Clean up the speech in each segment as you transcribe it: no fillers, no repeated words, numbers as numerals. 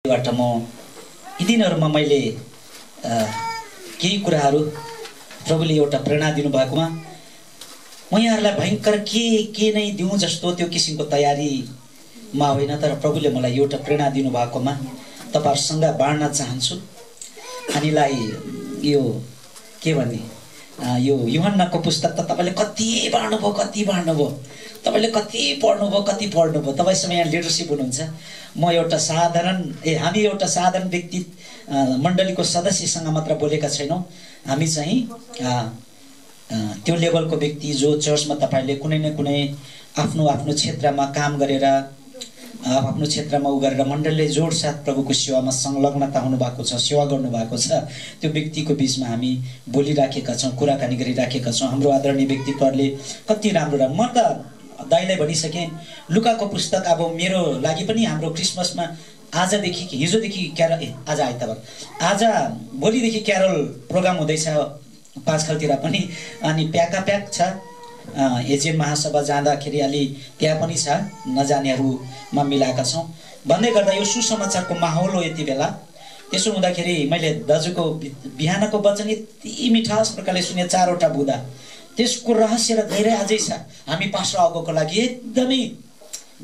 बाट म यी दिनहरुमा मैले केही कुराहरु प्रभुले एउटा प्रेरणा दिनु भएकोमा म यहाँहरुलाई भयंकर के नै दिउँ जस्तो त्यो किसिमको तयारी मा होइन, तर प्रभुले मलाई एउटा प्रेरणा दिनु भएकोमा तपाईहरुसँग बाँड्न चाहन्छु। हामीलाई यो के भन्ने यो यूहन्नाको पुस्तक त तपाईले कति बाँड्नुभयो, तपाईले कति पढ्नुभयो, तपाईसँग यहाँ लिडरशिप हुनुहुन्छ। म एउटा साधारण हामी एउटा साधारण व्यक्ति मण्डलीको सदस्यसँग मात्र बोलेका छैनौं। हामी चाहिँ त्यो लेभलको व्यक्ति जो चर्चमा तपाईले कुनै न कुनै आफ्नो क्षेत्रमा काम गरेर आफ्नो क्षेत्रमा उ गरेर मण्डलीले जोडसाथ प्रभुको सेवामा संलग्नता हुनु भएको छ, सेवा गर्नु भएको छ। त्यो व्यक्तिको बीचमा हामी बोलिराखेका छौं, कुराकानी गरिराखेका छौं। हाम्रो आदरणीय व्यक्तित्वहरुले कति राम्रो म त दाइलाई भनिसके। लुकाको पुस्तक अब मेरो लागि पनि हाम्रो क्रिसमसमा आजदेखि हिजोदेखि क्यारल आज आइतबार आज भोलिदेखि क्यारल प्रोग्राम हुँदैछ पाँचखालतिर पनि। अनि प्याका प्याक छ। एजेन्ट महासभा जाँदाखेरि अलि त्यहाँ पनि छ, नजानेहरुमा मिलाएका छौं। भन्दै गर्दा यो सुसमाचारको माहौल हो यति बेला। त्यसो हुँदाखेरि मैले दाजुको बिहानको वचन यति मिठास प्रकारले सुने, 4 वटा बुँदा। त्यसको रहस्य र धेरै अझै छ। हामी पास्टर अगोको लागि एकदमै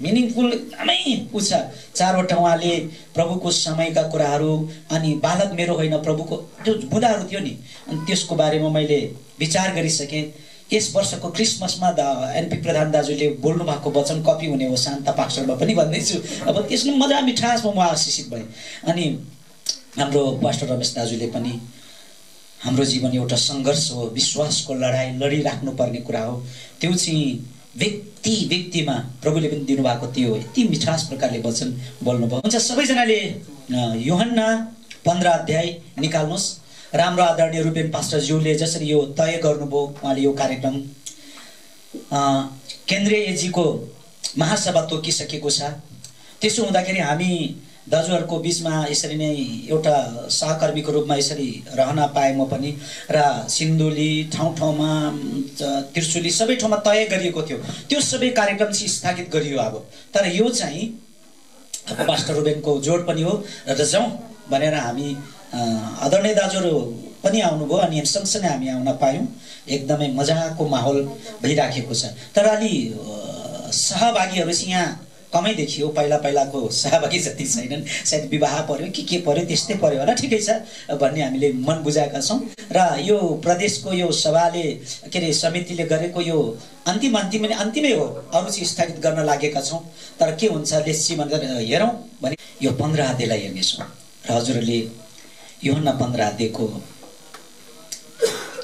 मिनिङफुल, एकदमै उछ 4 वटा उहाँले प्रभुको समयका कुराहरू अनि बालक मेरो होइन प्रभुको त्यो बुँदाहरू थियो नि। अनि त्यसको बारेमा मैले विचार गरिसके। यस वर्षको क्रिसमसमा एनपी प्रधान दाजुले बोल्नु भएको वचन कपी हुने हो, शान्त पास्टरमा पनि भन्दैछु। अब त्यसमा मजा मिठासमा म आशिषित भएँ। अनि हाम्रो पास्टर रमेश दाजुले पनि हाम्रो जीवन एउटा संघर्ष हो, विश्वासको लडाई लडिराख्नु पर्ने कुरा हो। त्यो चाहिँ व्यक्तिमा प्रभुले पनि दिनुभएको थियो। यति मिठास प्रकारले वचन बोल्नुभयो। हुन्छ, सबैजनाले यूहन्ना 15 अध्याय निकाल्नुस्। राम्रो आदरणीय रुबेन पास्टरज्यूले जसरी यो तय गर्नुभयो, उहाँले यो कार्यक्रम केन्द्रीय एजीको महासभा तोकिसकेको छ। त्यसो हुँदाखेरि हामी दाजुहरुको बीचमा यसरी नै एउटा सहकर्मीको रूपमा यसरी रहन पाए म पनि। र सिन्धुली ठाउँमा त्रिशुली सबै ठाउँमा तय गरिएको थियो। त्यो सबै कार्यक्रम चाहिँ स्थगित गरियो अब। तर यो चाहिँ अब पास्टर रुबेनको जोड पनि हो र जाउँ भनेर हामी आदरणीय दाजुहरु पनि आउनुभयो अनि सँगसँगै हामी आउन पायौं। एकदमै मजाको माहौल भइराखेको छ। तर अलि सहभागीहरु चाहिँ यहाँ कमै देखियो। पहिलाको सहभागी जति छैनन्। सायद विवाह पर्यो के पर्यो त्यस्तै पर्यो होला, ठिकै छ भन्ने हामीले मन बुझाएका छौं। र यो प्रदेशको यो सभाले के रे समितिले गरेको यो अन्तिमै हो। अरु चाहिँ स्थगित गर्न लागेका छौं। तर के हुन्छ लेसी भनेर हेरौं भने यो 15 अध्यायलाई हेर्नेछौं। र हजुरले यूहन्ना 15 अध्यायको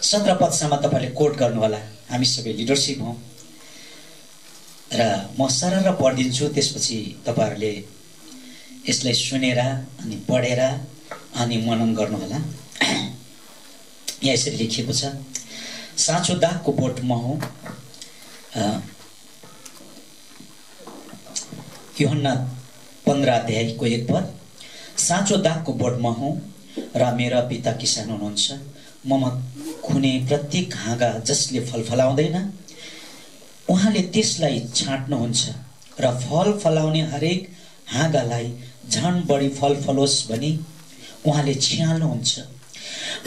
17 पदसम्म तपाईले कोट गर्नु होला। हामी सबै लिडरशिप हौं र म सरल पढिदिन्छु। त्यसपछि तपाईहरुले यसलाई सुनेर अनि पढेर अनि मनन गर्नु होला। यहाँ यसरी लेखिएको छ, साँचो दागको बोट म हुँ। यूहन्ना 15 अध्यायको 1 पद, साँचो दागको बोट म हुँ र मेरा पिता किसान हुनुहुन्छ। ममा खुने प्रत्येक हाँगा जसले फल फलाउँदैन उहाँले त्यसलाई छाट्नुहुन्छ र फल फलाउने हरेक हाँगालाई झन बढी फल फलोस् भनी उहाँले छ्याल्नुहुन्छ।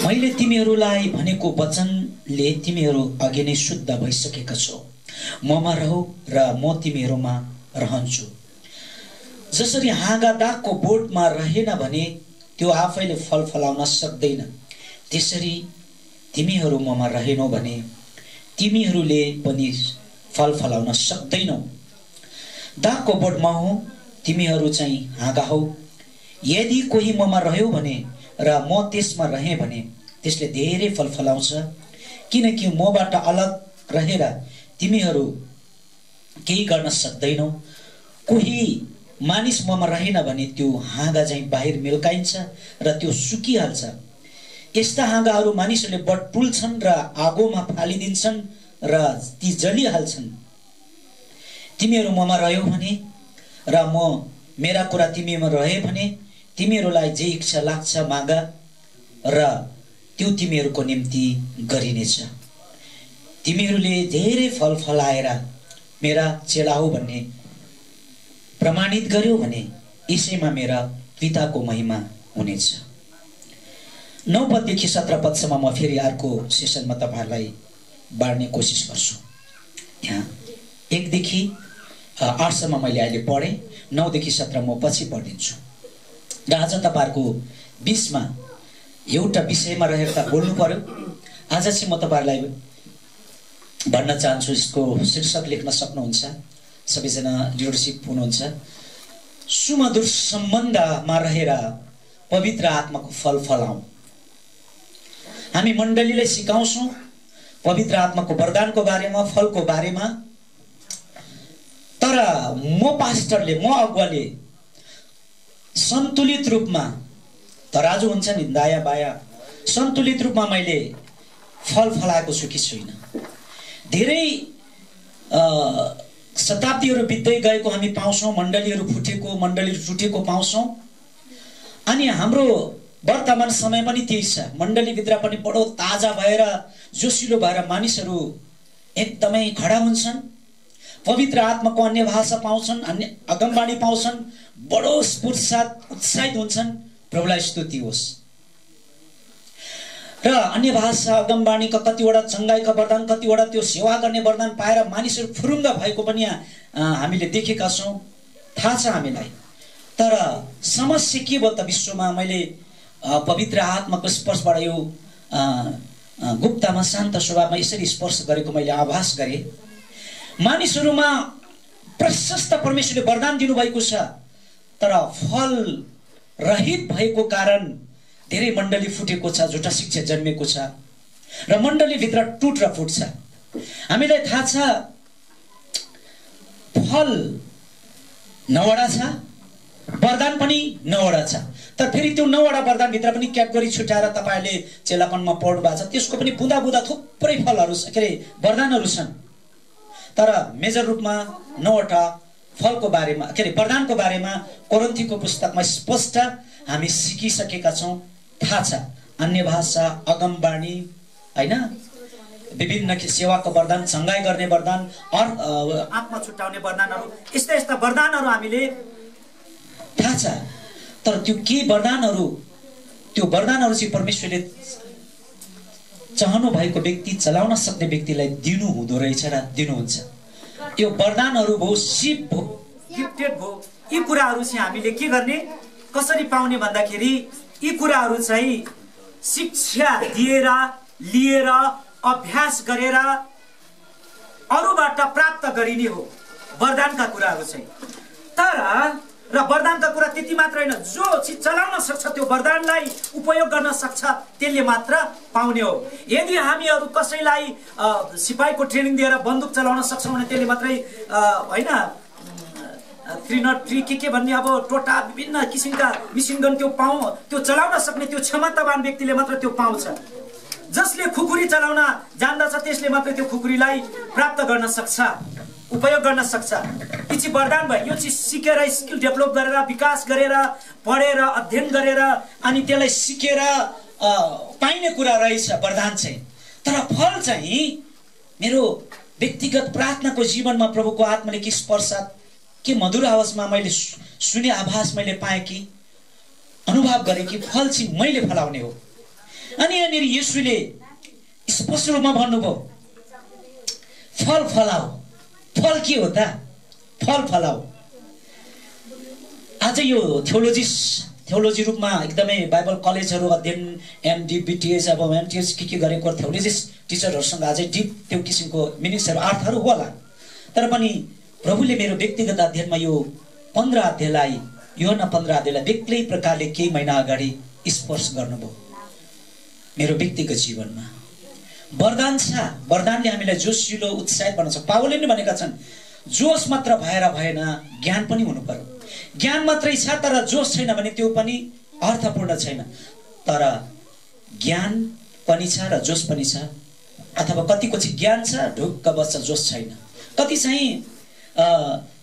मैले तिमीहरूलाई भनेको वचनले तिमीहरू अघि नै शुद्ध भइसकेका छौ। ममा रहौ र म तिमीहरूमा रहन्छु। जसरी हाँगा दागको बोटमा रहेन भने त्यो आफैले फल फलाउन सक्दैन, त्यसरी तिमीहरू ममा रहेनौ भने तिमीहरूले पनि फल फलाउन सक्दैनौ। दागको बोट म हुँ, तिमीहरू चाहिँ हाँगा हौ। यदि कोही ममा रह्यो भने र म त्यसमा रहे भने त्यसले धेरै फल फलाउँछ, किनकि मबाट अलग रहेर तिमीहरू केही गर्न सक्दैनौ। कोही मानिस ममा रहेन भने त्यो हाँगा चाहिँ बाहिर मिल्काइन्छ र त्यो सुकिहाल्छ। यस्ता हाँगाहरू मानिसहरूले बटुल्छन् र आगोमा फालिदिन्छन् र ती जलिहाल्छन्। तिमीहरू ममा रह्यौ भने र मेरा कुरा तिमीमा रहे भने तिमीहरूलाई जे इच्छा लाग्छ माग र त्यो तिमीहरूको निम्ति गरिनेछ। तिमीहरूले धेरै फल फलाएर मेरा चेला हो भन्ने प्रमाणित गर्यो भने यसैमा मेरा पिताको महिमा हुनेछ। 9 पददेखि 17 पदसम्म म फेरि अर्को सेसनमा तपाईहरुलाई बाँड्ने कोसिस गर्छु। त्यहाँ 1 देखि 8 सम्म मैले अहिले पढे, 9 देखि 17 म पछि पढिदिन्छु। र आज तपाईहरुको बीचमा एउटा विषयमा रहेर त बोल्नु पर्यो। आज चाहिँ म तपाईहरुलाई भन्न चाहन्छु, यसको शीर्षक लेख्न सक्नुहुन्छ, सबैजना लिडरशिप हुनुहुन्छ। सुमधुर सम्बन्धमा रहेर पवित्र आत्माको फल फलाऊ। हामी मण्डलीलाई सिकाउँछौं पवित्र आत्माको वरदानको बारेमा, फलको बारेमा, तर म पास्टरले, म अगुवाले सन्तुलित रूपमा, तराजु हुन्छ नि दायाँ बायाँ, सन्तुलित रूपमा मैले फल फलाएको छु कि छैन। धेरै शताब्दीहरू बित्दै गएको हामी पाउँछौं, मण्डलीहरू फुटेको, मण्डलीहरू टुटेको पाउँछौं। अनि हाम्रो वर्तमान समय पनि त्यही छ। मण्डलीभित्र पनि बडो ताजा भएर, जोसिलो भएर मानिसहरू एकदमै खडा हुन्छन्, पवित्र आत्माको अन्य भाषा पाउँछन्, अन्य अगमबाणी पाउँछन्, बडो स्फूर्ति साथ उत्साहित हुन्छन्। प्रभुलाई स्तुति होस्। र अन्य भाषा अगमबाणीका कतिवटा चंगाईका वरदान, कतिवटा त्यो सेवा गर्ने वरदान पाएर मानिसहरू फुरुङ्ग भएको पनि हामीले देखेका छौं, थाहा छ हामीलाई। तर समस्या के भयो त विश्वमा? मैले पवित्र आत्माको स्पर्शबाट यो गुप्तमा शान्त स्वभावमा यसरी स्पर्श गरेको मैले आभास गरे। मानिसहरूमा प्रशस्त परमेश्वरले वरदान दिनुभएको छ, तर फल रहित भएको कारण धेरै मण्डली फुटेको छ, झुटा शिक्षा जन्मेको छ र मण्डली भित्र टुट र फुट छ। हामीलाई थाहा छ फल 9वटा छ, वरदान पनि 9वटा छ। तर फेरि त्यो 9वटा वरदान भित्र पनि क्याटेगोरी छुटाएर तपाईहरुले चेलापनमा पढ्नु भएको छ, त्यसको पनि बुँदा बुँदा थुप्रै फलहरू के रे वरदानहरू छन्। तर मेजर रूपमा 9वटा फलको बारेमा के रे वरदानको बारेमा कोरिन्थीको पुस्तकमा स्पष्ट हामी सिकिसकेका छौं, थाहा छ। अन्य भाषा, अगमबाणी, हैन, विभिन्न सेवाको वरदान, चंगाई गर्ने वरदान, आत्मा छुटाउने वरदानहरू, यस्ता यस्ता वरदानहरू हामीले थाहा छ। तर त्यो के वरदानहरू, त्यो वरदानहरू चाहिँ परमेश्वरले चाहनु भएको व्यक्ति, चलाउन सक्ने व्यक्तिलाई दिनु हुँदो रहेछ र दिनुहुन्छ। यो वरदानहरू भो, सिप भो, गिफ्टेड भो, यी कुराहरू चाहिँ हामीले के गर्ने, कसरी पाउने भन्दाखेरि यी कुराहरू चाहिँ शिक्षा दिएर, लिएर, अभ्यास गरेर अरूबाट प्राप्त गरिने हो वरदानका कुराहरू चाहिँ। तर र वरदानका कुरा त्यति मात्र हैन, जो चाहिँ चलाउन सक्छ, त्यो वरदानलाई उपयोग गर्न सक्छ, त्यसले मात्र पाउने हो। यदि हामीहरू कसैलाई सिपाहीको ट्रेनिङ दिएर बन्दुक चलाउन सक्छौं भने त्यसले मात्रै हैन, 303 के भन्ने, अब टोटा विभिन्न किसिमका मिसिन गन त्यो चलाउन सक्ने त्यो क्षमतावान व्यक्तिले मात्र त्यो पाउँछ। जसले खुकुरी चलाउन जान्दछ त्यसले मात्र त्यो खुकुरीलाई प्राप्त गर्न सक्छ, उपयोग गर्न सक्छ। यो चाहिँ वरदान भयो। यो चाहिँ सिकेर, स्किल डेभलप गरेर, विकास गरेर, पढेर, अध्ययन गरेर अनि त्यसलाई सिकेर पाइने कुरा रहेछ वरदान चाहिँ। तर फल चाहिँ मेरो व्यक्तिगत प्रार्थनाको जीवनमा प्रभुको आत्माले के स्पर्श, के मधुर आवाजमा मैले सुने, आभास मैले पाएँ कि अनुभव गरेँ कि फल चाहिँ मैले फलाउने हो। अनि यहाँनिर येशूले स्पष्ट रूपमा भन्नुभयो, फल फलाऊ। फल के हो त? फल फलाऊ। आज यो थियोलोजी रूपमा एकदमै बाइबल कलेजहरू अध्ययन, एमडी, बीटीएस, अब एमटीएस के गरेको थियोलोजिस्ट टिचरहरूसँग अझै डिप त्यो किसिमको मिनिङ्सहरू, अर्थहरू होला। तर पनि प्रभुले मेरो व्यक्तिगत अध्ययनमा यो 15 अध्यायलाई, यूहन्ना 15 अध्यायलाई बेग्लै प्रकारले केही महिना अगाडि स्पर्श गर्नुभयो मेरो व्यक्तिगत जीवनमा। वरदान छ, वरदानले हामीलाई जोसिलो, उत्साहित बनाउँछ। पावलले नै भनेका छन्, जोश मात्र भएर भएन, ज्ञान पनि हुनु पर्यो। ज्ञान मात्रै छ तर जोश छैन भने त्यो पनि अर्थपूर्ण छैन। तर ज्ञान पनि छ र जोश पनि छ। अथवा कतिको चाहिँ ज्ञान छ, ढुक्क बस्छ, जोश छैन। कति चाहिँ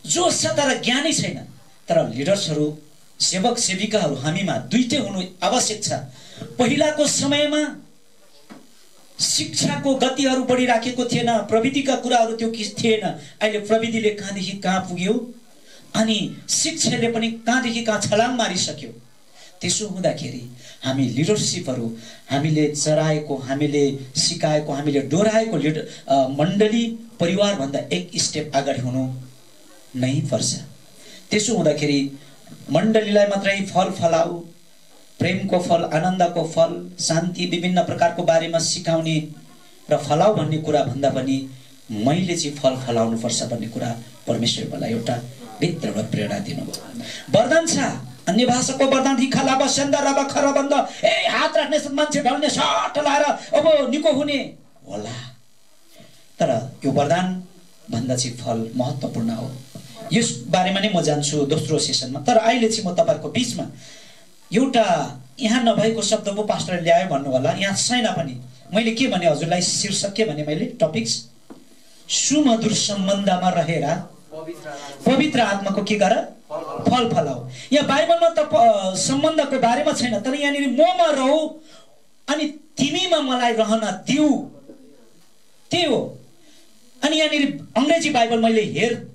जोश छ तर ज्ञानै छैन। तर लिडर्सहरू, सेवक सेविकाहरू हामीमा दुईटै हुनु आवश्यक छ। पहिलाको समयमा शिक्षाको गतिहरू बढिराखेको थिएन, प्रविधिका कुराहरू त्यो थिएन। अहिले प्रविधिले कहाँदेखि कहाँ पुग्यो अनि शिक्षाले पनि कहाँदेखि कहाँ छलाङ मारिसक्यो। त्यसो हुँदाखेरि हामी लिडरसिपहरू हामीले चराएको, हामीले सिकाएको, हामीले डोराएको मण्डली परिवारभन्दा एक स्टेप अगाडि हुनु नै पर्छ। त्यसो हुँदाखेरि मण्डलीलाई मात्रै फल फलाऊ, प्रेमको फल, आनन्दको फल, शान्ति, विभिन्न प्रकारको बारेमा सिकाउने र फलाऊ भन्ने कुरा भन्दा पनि मैले चाहिँ फल फलाउनु पर्छ भन्ने कुरा परमेश्वरले मलाई एउटा भित्रबाट प्रेरणा दिनुभयो। वरदान छ, अन्य भाषाको वरदान, रिखालाब सेन्दाराब खरबन्द, हात राख्ने मान्छे ढल्ने, सट लाएर अब निको हुने होला। तर यो वरदान भन्दा चाहिँ फल महत्त्वपूर्ण हो। यस बारेमा नै म जान्छु दोस्रो सेसनमा। तर अहिले चाहिँ म तपाईहरुको बीचमा एउटा यहाँ नभएको शब्द पो पास्टरले ल्यायो भन्नु होला, यहाँ छैन पनि। मैले के भने हजुरलाई शीर्षक के भने मैले टपिक्स सुमधुर सम्बन्धमा रहेर पवित्र आत्माको के गर फल फलाऊ। यहाँ बाइबलमा त सम्बन्धको बारेमा छैन, तर यहाँनिर ममा रहौ अनि तिमीमा मलाई रहन दिऊ, त्यही हो। अनि यहाँनिर अंग्रेजी बाइबल मैले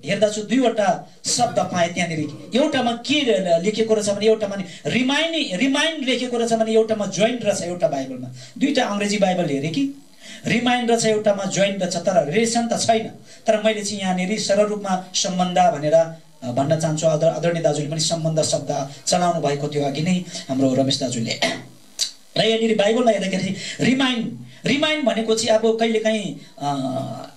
हेर्दा छु दुईवटा शब्द पाएँ त्यहाँनिर। एउटामा के लेखेको रहेछ भने एउटामा रिमाइन्ड लेखेको रहेछ भने एउटामा जोइन्ट रहेछ। एउटा बाइबलमा दुईटा अंग्रेजी बाइबल हेरेँ कि रिमाइन्ड रहेछ, एउटामा जोइन्ट रहेछ, तर रिलेसन त छैन। तर मैले चाहिँ यहाँनिर सरल रूपमा सम्बन्ध भनेर भन्न चाहन्छु। आदरणीय दाजुले पनि सम्बन्ध शब्द चलाउनु भएको थियो अघि नै हाम्रो रमेश दाजुले। र यहाँनिर बाइबलमा हेर्दाखेरि रिमाइन्ड भनेको चाहिँ अब कहिलेकाहीँ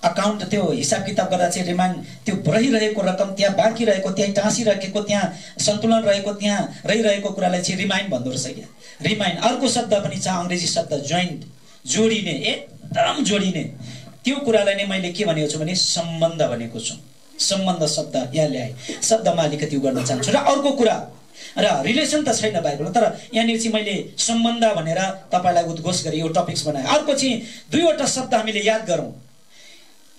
अकाउन्ट त्यो हिसाब किताब गर्दा चाहिँ रिमाइन्ड त्यो रहिरहेको रकम, त्यहाँ बाँकी रहेको, त्यहाँ टाँसिरहेको, त्यहाँ सन्तुलन रहेको, त्यहाँ रहिरहेको कुरालाई चाहिँ रिमाइन्ड भन्दो रहेछ क्या। रिमाइन्ड। अर्को शब्द पनि छ अंग्रेजी शब्द जोइन्ट, जोडिने, एकदम जोडिने। त्यो कुरालाई नै मैले के भनेको छु भने सम्बन्ध भनेको छु। सम्बन्ध शब्द यहाँ ल्याए, शब्दमा अलिकति गर्न चाहन्छु। र अर्को कुरा, र रिलेसन त छैन बाइबलमा, तर यहाँनिर चाहिँ मैले सम्बन्ध भनेर तपाईलाई उद्घोष गरेँ, यो टपिक्स बनाएँ। अर्को चाहिँ दुईवटा शब्द हामीले याद गरौँ।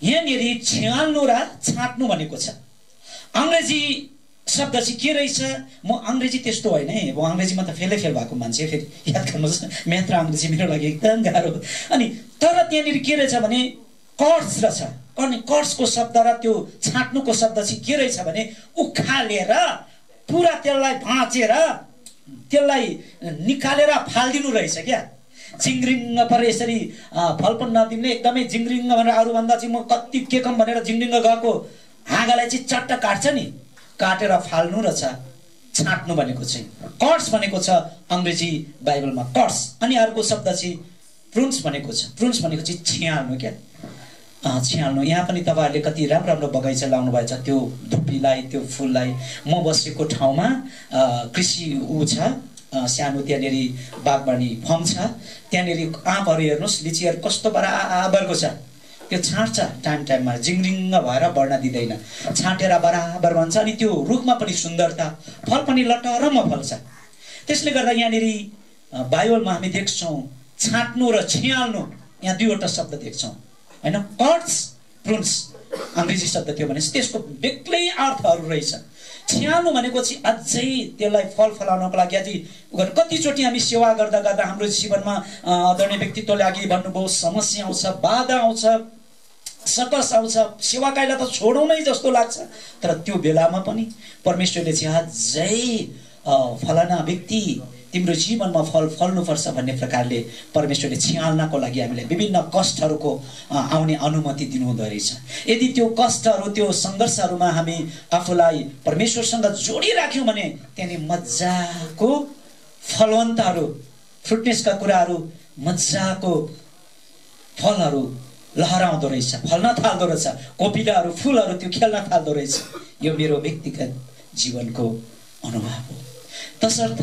यहाँनिर छ्याल्नु र छाट्नु भनेको छ। अंग्रेजी शब्द चाहिँ के रहेछ? म अंग्रेजी त्यस्तो होइन है, म अंग्रेजीमा त फेल भएको मान्छे, फेरि याद गर्नुहोस्, म्याथ र अंग्रेजी मेरो लागि एकदम गाह्रो। अनि तर त्यहाँनिर के रहेछ भने कर्ड्स रहेछ। अनि कर्ड्सको शब्द र त्यो छाट्नुको शब्द चाहिँ के रहेछ भने उखालेर पुरा त्यसलाई भाँचेर त्यसलाई निकालेर फालिदिनु रहेछ क्या। जिङ्ग्रिङ्ग पर यसरी फल पनि नदिने, एकदमै जिङ्ग्रिङ्ग भनेर अरूभन्दा चाहिँ म कति के कम भनेर जिङ्ग्रिङ्ग गएको हाँगालाई चाहिँ चट्ट काट्छ नि, काटेर फाल्नु रहेछ। छाट्नु भनेको चाहिँ कर्ड्स भनेको छ अंग्रेजी बाइबलमा, कर्ड्स। अनि अर्को शब्द चाहिँ प्रुन्स भनेको छ। प्रुन्स भनेको चाहिँ छ्याल्नु क्या, छ्याल्नु। यहाँ पनि तपाईँहरूले कति राम्रो राम्रो बगैँचा लाउनु भएको छ, त्यो धुप्पीलाई, त्यो फुललाई। म बसेको ठाउँमा कृषि छ सानो, त्यहाँनिर बागवानी फर्म छ। त्यहाँनिर आँपहरू हेर्नुहोस्, लिचीहरू कस्तो बराबरको छ। त्यो छाँट्छ टाइममा, जिङ्ग्रिङ्ग भएर बढ्न दिँदैन, छाँटेर बराबर भन्छ। अनि त्यो रुखमा पनि सुन्दरता, फल पनि लटरम्म फल्छ। त्यसले गर्दा यहाँनिर बाइबलमा हामी देख्छौँ छाट्नु र छ्याल्नु, यहाँ दुईवटा शब्द देख्छौँ होइन। कर्ड्स, प्रुन्स अंग्रेजी शब्द थियो भने त्यसको बेग्लै अर्थहरू रहेछ। छ्याल्नु भनेको चाहिँ अझै त्यसलाई फल फलाउनको लागि अझै कतिचोटि हामी सेवा गर्दा गर्दा हाम्रो जीवनमा आदरणीय व्यक्तित्वले अघि भन्नुभयो समस्या आउँछ, बाधा आउँछ, सकस आउँछ, सेवाकाईलाई त छोडौँ नै जस्तो लाग्छ। तर त्यो बेलामा पनि परमेश्वरले चाहिँ अझै फलाना व्यक्ति तिम्रो जीवनमा फल फल्नुपर्छ भन्ने प्रकारले परमेश्वरले छ्याल्नको लागि हामीलाई विभिन्न कष्टहरूको आउने अनुमति दिनुहुँदो रहेछ। यदि त्यो कष्टहरू, त्यो सङ्घर्षहरूमा हामी आफूलाई परमेश्वरसँग जोडिराख्यौँ भने त्यहाँनिर मजाको फलवन्तहरू, फ्रुटनेसका कुराहरू, मजाको फलहरू लहराउँदो रहेछ, फल्न थाल्दो रहेछ। कोपिलाहरू, फुलहरू त्यो खेल्न थाल्दो रहेछ। यो मेरो व्यक्तिगत जीवनको अनुभव हो। तसर्थ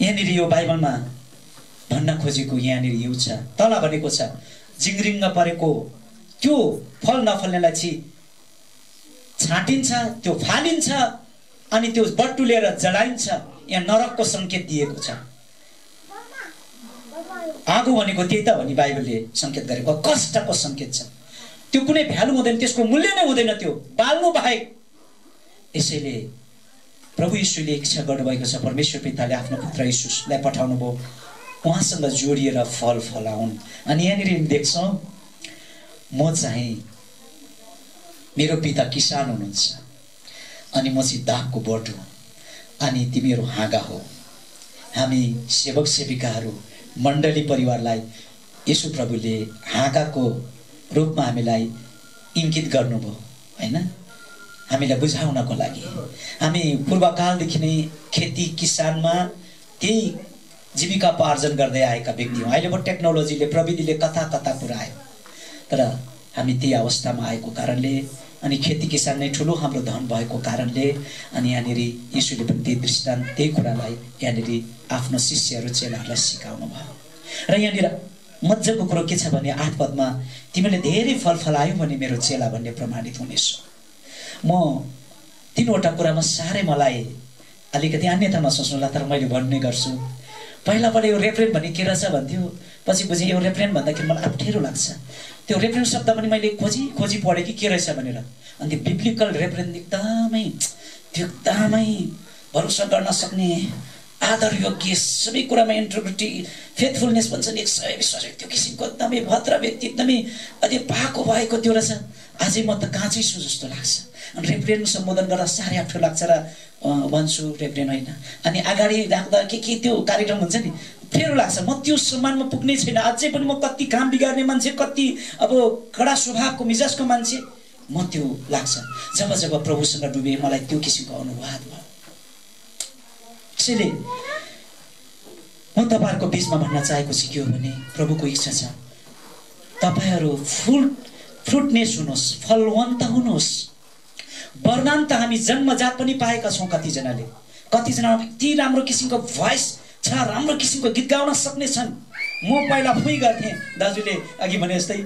यहाँनिर यो बाइबलमा भन्न खोजेको यहाँनिर यो छ, तल भनेको छ जिङ्ग्रिङ्ग परेको त्यो फल नफल्नेलाई चाहिँ छाटिन्छ, त्यो फालिन्छ, अनि त्यो बटुलेर जलाइन्छ। यहाँ नरकको सङ्केत दिएको छ। आगो भनेको त्यही त हो नि, बाइबलले सङ्केत गरेको कष्टको सङ्केत छ। त्यो कुनै भ्यालु हुँदैन, त्यसको मूल्य नै हुँदैन त्यो बाल्नु बाहेक। यसैले प्रभु यीशुले इच्छा गर्नुभएको छ, परमेश्वर पिताले आफ्नो पुत्र यीशुलाई पठाउनु भयो उहाँसँग जोडिएर फल फलाउन्। अनि यहाँनिर देख्छौँ म चाहिँ, मेरो पिता किसान हुनुहुन्छ अनि म चाहिँ दागको बोट हो अनि तिमीहरू हाँगा हो। हामी सेवक सेविकाहरू मण्डली परिवारलाई येशू प्रभुले हाँगाको रूपमा हामीलाई इङ्गित गर्नुभयो हैन, हामीलाई बुझाउनको लागि। हामी पूर्वकालदेखि नै खेती किसानमा त्यही जीविकापार्जन गर्दै आएका व्यक्ति हौँ। अहिले पो टेक्नोलोजीले प्रविधिले कता कता पुऱ्यायो, तर हामी त्यही अवस्थामा आएको कारणले अनि खेती किसान नै ठुलो हाम्रो धन भएको कारणले अनि यहाँनिर यीशुले पनि त्यही दृष्टान्त त्यही कुरालाई यहाँनिर आफ्नो शिष्यहरू चेलाहरूलाई सिकाउनु भयो। र यहाँनिर मजाको कुरो के छ भने 8 पदमा तिमीले धेरै फल फलायो भने मेरो चेला भन्ने प्रमाणित हुनेछ। म 3वटा कुरामा साह्रै मलाई अलिकति अन्यथा नसोच्नुला, तर मैले भन्ने गर्छु। पहिलाबाट यो रेफरेन्ट भन्ने के रहेछ भन्थ्यो, पछि बुझेँ यो रेफरेन्ट भन्दाखेरि मलाई अप्ठ्यारो लाग्छ। त्यो रेफरेन्स शब्द पनि मैले खोजी पढेँ कि के रहेछ भनेर, अनि त्यो बिब्लिकल रेफरेन्स एकदमै भरोसा गर्न सक्ने आदर योग्य सबै कुरामा इन्टिग्रिटी फेथफुलनेस भन्छ नि, 100% त्यो किसिमको एकदमै भद्र व्यक्ति एकदमै अझै पाएको भएको त्यो रहेछ। अझै म त काँचै छु जस्तो लाग्छ। अनि रेफरेन्ट सम्बोधन गर्दा साह्रै अप्ठ्यारो लाग्छ र भन्छु रेफरेन्ट होइन। अनि अगाडि राख्दा के त्यो कार्यक्रम हुन्छ नि अप्ठ्यारो लाग्छ। म त्यो सम्मानमा पुग्नै छैन। अझै पनि म कति काम बिगार्ने मान्छे, कति अब कडा स्वभावको मिजाजको मान्छे, म त्यो लाग्छ। जब प्रभुसँग डुबे मलाई त्यो किसिमको अनुभव भयो। त्यसैले म तपाईँहरूको बिचमा भन्न चाहेको चाहिँ के हो भने प्रभुको इच्छा छ तपाईँहरू फ्रुटनेस हुनुहोस्, फलवन्त हुनुहोस्। वरदान त हामी जन्मजात पनि पाएका छौँ। कतिजना यति राम्रो किसिमको भोइस छ, राम्रो किसिमको गीत गाउन सक्ने छन्। म पहिला फुइ गर्थेँ, दाजुले अघि भने जस्तै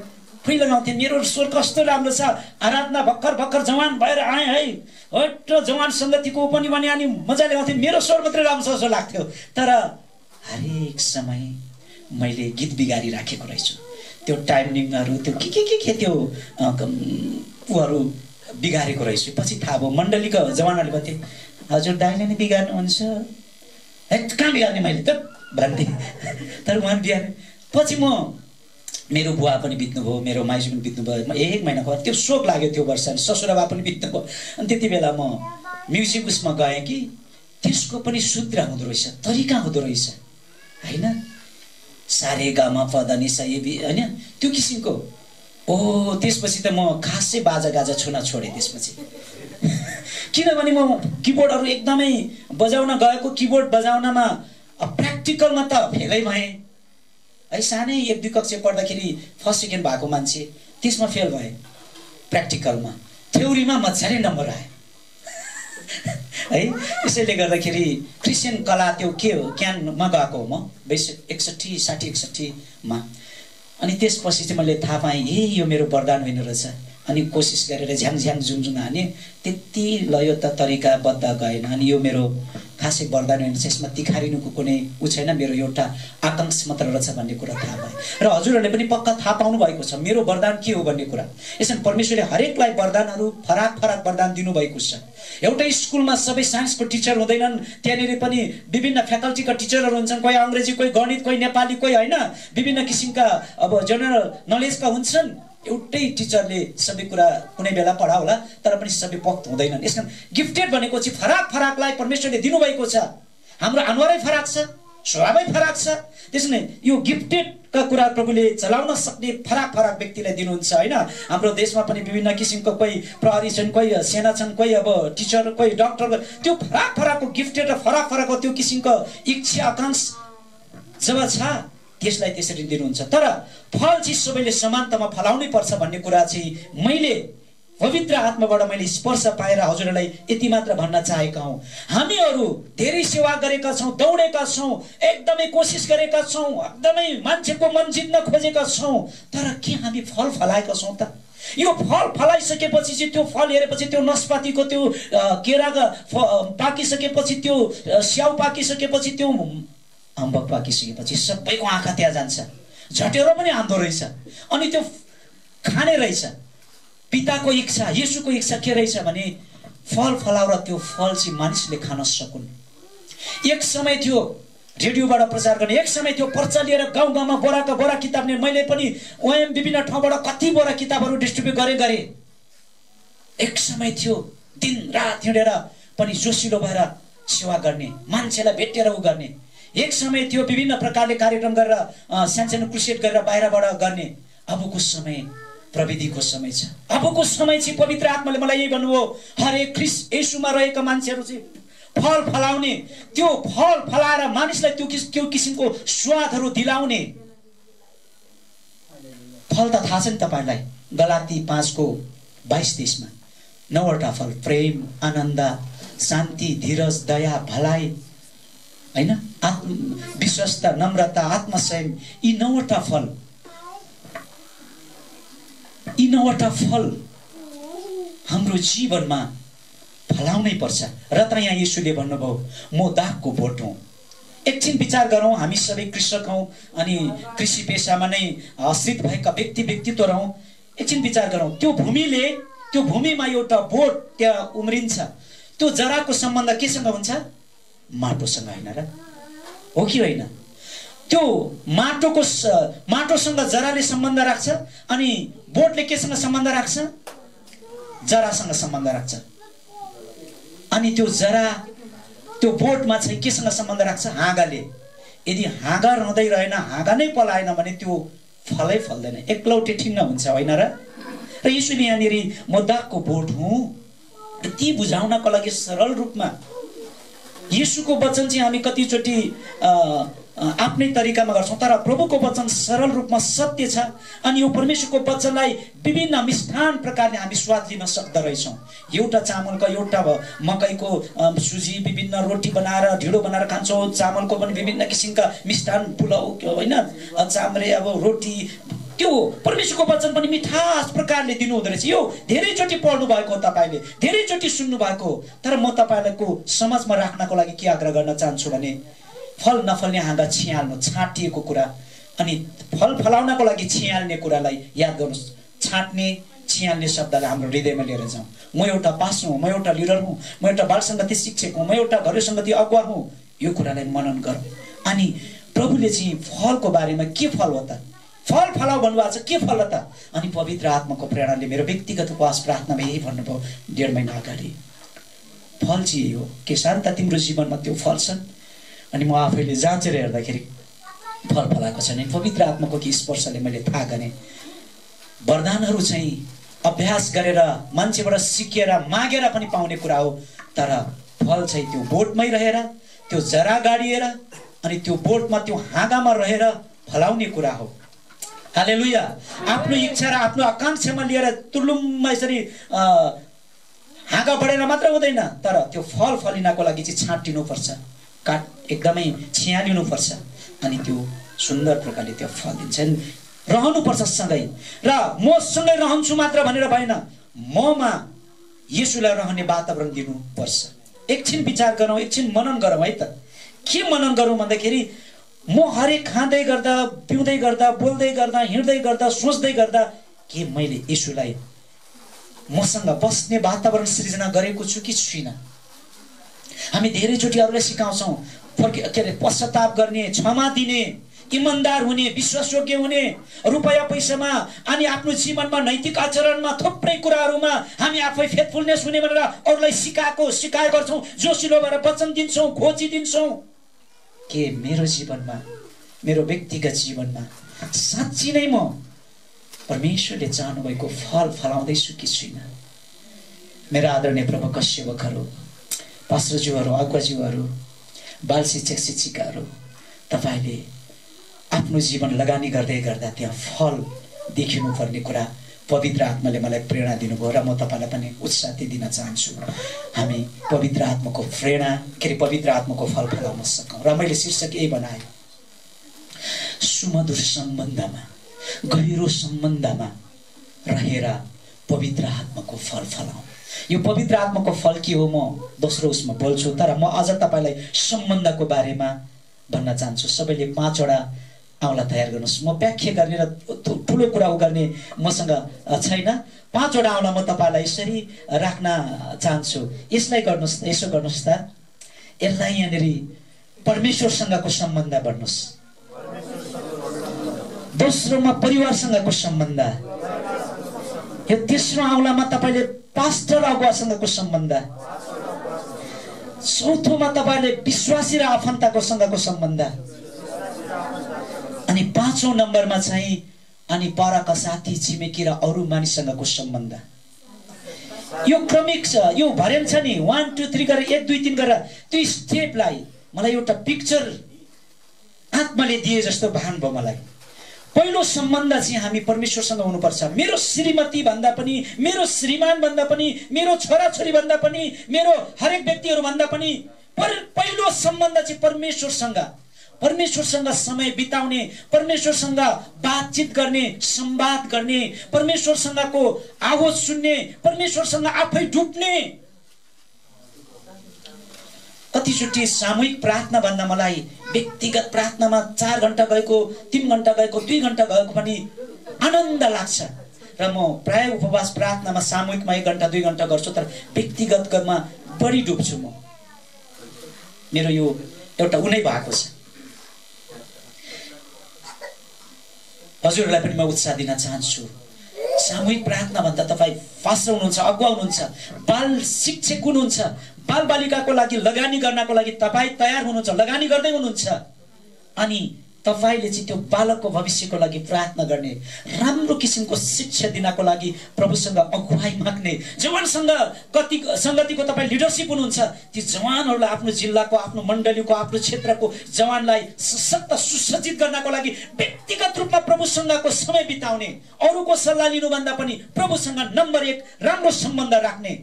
फुइ लगाउँथेँ। मेरो स्वर कस्तो राम्रो छ। आराधना भर्खर जवान भएर आएँ है, हट जवान सङ्गतिको पनि भने अनि मजाले गाउँथेँ। मेरो स्वर मात्रै राम्रो छ जस्तो लाग्थ्यो। तर हरेक समय मैले गीत बिगारी राखेको रहेछु। त्यो टाइमिङहरू त्यो के त्यो ऊहरू बिगारेको रहेछु। पछि थाहा भयो, मण्डलीको जवानहरूले भन्थे हजुर दाइले नै बिगार्नुहुन्छ। कहाँ बिगार्ने मैले त भन्थेँ, तर उहाँ बिगार्ने। पछि मेरो बुवा पनि बित्नुभयो, मेरो माइजू पनि बित्नुभयो। 1 महिनाको त्यो शोक लाग्यो त्यो वर्ष। ससुराबा पनि बित्नुभयो। अनि त्यति बेला म म्युजिक उसमा गएँ कि त्यसको पनि सूत्र हुँदो रहेछ, तरिका हुँदो रहेछ होइन। सारे गामा पदनी सयबी होइन त्यो किसिमको। त्यसपछि त म खासै बाजा छुन छोडेँ त्यसपछि। किनभने म किबोर्डहरू एकदमै बजाउन गएको, किबोर्ड बजाउनमा प्र्याक्टिकलमा त फेलै भएँ है। सानै 1-2 कक्षा पढ्दाखेरि फर्स्ट सेकेन्ड भएको मान्छे त्यसमा फेल भएँ। प्र्याक्टिकलमा, थ्योरीमा मजाले नम्बर आयो है। त्यसैले गर्दाखेरि क्रिस्चियन कला त्यो के हो ज्ञानमा गएको हो म 61 मा। अनि त्यसपछि चाहिँ मैले थाहा पाएँ यो मेरो वरदान होइन रहेछ। अनि कोसिस गरेर झ्याङ झुङ हाने, त्यति लयो त तरिकाबद्ध गएन। अनि यो मेरो खासै वरदान होइन, यसमा तिखारिनुको कुनै छैन, मेरो एउटा आकाङ्क्षा मात्र रहेछ भन्ने कुरा थाहा भयो। र हजुरहरूले पनि पक्का थाहा पाउनु भएको छ मेरो वरदान के हो भन्ने कुरा। यसमा परमेश्वरले हरेकलाई वरदानहरू फरक वरदान दिनुभएको छ। एउटै स्कुलमा सबै साइन्सको टिचर हुँदैनन्, त्यहाँनिर पनि विभिन्न फ्याकल्टीका टिचरहरू हुन्छन्। कोही अङ्ग्रेजी, कोही गणित, कोही नेपाली, कोही होइन, विभिन्न किसिमका अब जेनरल नलेजका हुन्छन्। एउटै टिचरले सबै कुरा कुनै बेला पढाउला, तर पनि सबै पक्क हुँदैनन्। यसमा गिफ्टेड भनेको चाहिँ फरकलाई परमेश्वरले दिनुभएको छ। हाम्रो अनुहारै फरक छ, स्वभावै फरक छ। त्यसैले यो गिफ्टेडका कुरा प्रभुले चलाउन सक्ने फरक व्यक्तिलाई दिनुहुन्छ होइन। हाम्रो देशमा पनि विभिन्न किसिमको कोही प्रहरी छन्, कोही सेना छन्, कोही अब टिचर, कोही डक्टर। त्यो फरकको गिफ्टेड र फरकको त्यो किसिमको इच्छा आकाङ्क्षा जब छ त्यसलाई त्यसरी दिनुहुन्छ। तर फल चाहिँ सबैले समानतामा फलाउनै पर्छ भन्ने कुरा चाहिँ मैले पवित्र आत्माबाट मैले स्पर्श पाएर हजुरहरूलाई यति मात्र भन्न चाहेका हौँ। हामीहरू धेरै सेवा गरेका छौँ, दौडेका छौँ, एकदमै कोसिस गरेका छौँ, एकदमै मान्छेको मन जित्न खोजेका छौँ, तर के हामी फल फलाएका छौँ त? यो फल फलाइसकेपछि चाहिँ त्यो फल हेरेपछि त्यो नस्पातीको त्यो केराका पाकिसकेपछि त्यो स्याउ पाकिसकेपछि त्यो अम्बक पाकिसकेपछि सबैको आँखा त्यहाँ जान्छ, झटेर पनि हान्दो रहेछ। अनि त्यो खाने रहेछ। पिताको इच्छा, येशूको इच्छा के रहेछ भने फल फलाउ र त्यो फल चाहिँ मानिसले खान सकुन्। एक समय थियो रेडियोबाट प्रचार गर्ने, एक समय थियो पर्चा लिएर गाउँ गाउँमा बोरा किताब लिएर मैले पनि ओएम विभिन्न ठाउँबाट कति बोरा किताबहरू डिस्ट्रिब्युट गरेँ। एक समय थियो दिन रात हिँडेर पनि जोसिलो भएर सेवा गर्ने, मान्छेलाई भेटेर उ गर्ने। एक समय थियो विभिन्न प्रकारले कार्यक्रम गरेर सानसानो क्रुसेड गरेर बाहिरबाट गर्ने। अबको समय प्रविधिको समय छ। अबको समय चाहिँ पवित्र आत्माले मलाई यही भन्नुभयो, हरेक ख्रीष्ट येशूमा रहेका मान्छेहरू चाहिँ फल फलाउने, त्यो फल फलाएर मानिसलाई त्यो किसिमको स्वादहरू दिलाउने। फल त थाहा छ नि तपाईलाई, गलाती 5:22-23 मा 9वटा फल, प्रेम, आनन्द, शान्ति, धीरज, दया, भलाइ, हैन, विश्वस्त, नम्रता, आत्मसंयम, यी 9वटा फल, यी 9वटा फल हाम्रो जीवनमा फलाउनै पर्छ। र त यहाँ येशूले भन्नुभयो, म दागको बोट हुँ। एकछिन विचार गरौँ, हामी सबै कृषक हौँ अनि कृषि पेसामा नै आश्रित भएका व्यक्तित्व रहौँ। एकछिन विचार गरौँ, त्यो भूमिमा एउटा बोट त्यहाँ उम्रिन्छ, त्यो जराको सम्बन्ध केसँग हुन्छ? माटोसँग, होइन र? हो कि होइन? त्यो माटोसँग जराले सम्बन्ध राख्छ अनि बोटले केसँग सम्बन्ध राख्छ? जरासँग सम्बन्ध राख्छ। अनि त्यो जरा त्यो बोटमा चाहिँ केसँग सम्बन्ध राख्छ? हाँगाले। यदि हाँगा रहँदै रहेन, हाँगा नै पलाएन भने त्यो फलै फल्दैन, एक्लौटे ठिन्न हुन्छ, होइन र? र येशूले यहाँनिर म दागको बोट हुँ ती बुझाउनको लागि सरल रूपमा येशूको वचन चाहिँ हामी कतिचोटि आफ्नै तरिकामा गर्छौँ, तर प्रभुको वचन सरल रूपमा सत्य छ। अनि यो परमेश्वरको वचनलाई विभिन्न मिष्ठान प्रकारले हामी स्वाद लिन सक्दो रहेछौँ। एउटा चामलको, एउटा मकैको सुजी, विभिन्न रोटी बनाएर ढिँडो बनाएर खान्छौँ। चामलको पनि विभिन्न किसिमका मिष्ठान, पुलाउ, होइन, चाम्रे, अब रोटी, त्यो परमेश्वरको वचन पनि मिठास प्रकारले दिनु हुँदो रहेछ। यो धेरैचोटि पढ्नु भएको हो, तपाईँले धेरैचोटि सुन्नु भएको, तर म तपाईँको समाजमा राख्नको लागि के आग्रह गर्न चाहन्छु भने फल नफल्ने हाँगा छियाल्नु, छाटिएको कुरा, अनि फल फलाउनको लागि छियाल्ने कुरालाई याद गर्नुहोस्। छाट्ने, छियाल्ने शब्दलाई हाम्रो हृदयमा लिएर जाउँ। म एउटा पास्टर हुँ, म एउटा लिडर हुँ, म एउटा बाल सङ्गति शिक्षक हुँ, म एउटा घरेलु सङ्गति अगुवा हुँ। यो कुरालाई मनन गरौँ। अनि प्रभुले चाहिँ फलको बारेमा के फल हो त? फल फलाउ भन्नुभएको छ, के फल त? अनि पवित्र आत्माको प्रेरणाले मेरो व्यक्तिगत उपवास प्रार्थनामा यही भन्नुभयो 1.5 महिना अगाडि, फल चाहिँ हो के शान्त तिम्रो जीवनमा त्यो फल छन्। अनि म आफैले जाँचेर हेर्दाखेरि फल फलाएको छैन। पवित्र आत्माको कि स्पर्शले मैले थाहा गरेँ, वरदानहरू चाहिँ अभ्यास गरेर मान्छेबाट सिकेर मागेर पनि पाउने कुरा हो, तर फल चाहिँ त्यो बोटमै रहेर, त्यो जरा गाडिएर अनि त्यो बोटमा, त्यो हाँगामा रहेर फलाउने कुरा हो। हालेलुया। आफ्नो इच्छा र आफ्नो आकांक्षामा लिएर तुलुममा यसरी हाँगा बढेर मात्र हुँदैन, तर त्यो फल फलिनको लागि चाहिँ छाँटिनुपर्छ, काट एकदमै छियालिनुपर्छ, अनि त्यो सुन्दर प्रकारले त्यो फल दिन्छन्। रहनुपर्छ सँगै, र म सँगै रहन्छु मात्र भनेर भएन, ममा येशूलाई रहने वातावरण दिनुपर्छ। एकछिन विचार गरौँ, एकछिन मनन गरौँ है त। के मनन गरौँ भन्दाखेरि म हरेक खाँदै गर्दा, पिउँदै गर्दा, बोल्दै गर्दा, हिँड्दै गर्दा, सोच्दै गर्दा के मैले येशूलाई मसँग बस्ने वातावरण सृजना गरेको छु कि छुइनँ? हामी धेरैचोटि अरूलाई सिकाउँछौँ पश्चाताप गर्ने, क्षमा दिने, इमानदार हुने, विश्वासयोग्य हुने, रुपैयाँ पैसामा अनि आफ्नो जीवनमा नैतिक आचरणमा थुप्रै कुराहरूमा हामी आफै फेथफुलनेस हुने भनेर अरूलाई सिकाए गर्छौँ, जोसिलो भएर वचन दिन्छौँ, खोजी दिन्छौँ। के मेरो जीवनमा, मेरो व्यक्तिगत जीवनमा साँच्ची नै म परमेश्वरले चाहनुभएको फल फलाउँदैछु कि छुइनँ? मेरा आदरणीय प्रभुका सेवकहरू, पास्टरज्यूहरू, अगुवाज्यूहरू, बाल शिक्षक शिक्षिकाहरू, तपाईँले आफ्नो जीवन लगानी गर्दै गर्दा त्यहाँ फल देखिनुपर्ने कुरा पवित्र आत्माले मलाई प्रेरणा दिनुभयो र म तपाईँलाई पनि उत्साह दिन चाहन्छु। हामी पवित्र आत्माको प्रेरणा, पवित्र आत्माको फल फलाउन सकौँ। र मैले शीर्षक यही बनाएँ, सुमधुर सम्बन्धमा, गहिरो सम्बन्धमा रहेर पवित्र आत्माको फल फलाऊ। यो पवित्र आत्माको फल के हो म दोस्रो उसमा बोल्छु, तर म अझ तपाईँलाई सम्बन्धको बारेमा भन्न चाहन्छु। सबैले 5 वटा औँला तयार गर्नुहोस्। म व्याख्या गर्ने र ठुलो कुरा गर्ने मसँग छैन। 5 वटा औँला म तपाईँलाई यसरी राख्न चाहन्छु। यसलाई गर्नुहोस्, यसो गर्नुहोस् त, यसलाई यहाँनिर परमेश्वरसँगको सम्बन्ध भन्नुहोस्, दोस्रोमा परिवारसँगको सम्बन्ध, यो तेस्रो औँलामा तपाईँले पास्टर अगुवासँगको सम्बन्ध, चौथोमा तपाईले विश्वासी र आफन्तको सँगको सम्बन्ध, अनि पाँचौं नम्बरमा चाहिँ अनि परका साथी छिमेकी र अरू मानिससँगको सम्बन्ध। यो क्रमिक छ, यो भर्याङ छ नि, 1 2 3 गरेर 1 2 3 गरेर त्यो स्टेपलाई मलाई एउटा पिक्चर आत्माले दिए जस्तो भान भयो मलाई। पहिलो सम्बन्ध चाहिँ हामी परमेश्वरसँग हुनुपर्छ। मेरो श्रीमती भन्दा पनि, मेरो श्रीमान भन्दा पनि, मेरो छोराछोरी भन्दा पनि, मेरो हरेक व्यक्तिहरू भन्दा पनि पहिलो सम्बन्ध चाहिँ परमेश्वरसँग। परमेश्वरसँग समय बिताउने, परमेश्वरसँग बातचित गर्ने, संवाद गर्ने, परमेश्वरसँगको आवाज सुन्ने, परमेश्वरसँग आफै डुब्ने। कतिचोटि सामूहिक प्रार्थना भन्दा मलाई व्यक्तिगत प्रार्थनामा 4 घण्टा गएको, 3 घण्टा गएको, 2 घण्टा गएको पनि आनन्द लाग्छ। र म प्राय उपवास प्रार्थनामा सामूहिकमा 1 घण्टा 2 घण्टा गर्छु, तर व्यक्तिगतमा बढी डुब्छु म। मेरो यो एउटा उनै भएको छ। हजुरहरूलाई पनि म उत्साह दिन चाहन्छु। सामूहिक प्रार्थना भन्दा तपाईँ फास्ट हुनुहुन्छ, अगुवा हुनुहुन्छ, बाल शिक्षक हुनुहुन्छ, बाल बालिकाको लागि लगानी गर्नको लागि तपाईँ तयार हुनुहुन्छ, लगानी गर्दै हुनुहुन्छ, अनि तपाईले चाहिँ त्यो बालकको भविष्यको लागि प्रार्थना गर्ने, राम्रो किसिमको शिक्षा दिनको लागि प्रभुसँग अगुवाई माग्ने, जवानसँग कति संगतिको तपाईँ लिडरशिप हुनुहुन्छ, ती जवानहरूलाई आफ्नो जिल्लाको, आफ्नो मण्डलीको, आफ्नो क्षेत्रको जवानलाई सशक्त सुसज्जित गर्नको लागि व्यक्तिगत रूपमा प्रभुसँगको समय बिताउने, अरूको सल्लाह लिनुभन्दा पनि प्रभुसँग नम्बर 1 राम्रो सम्बन्ध राख्ने।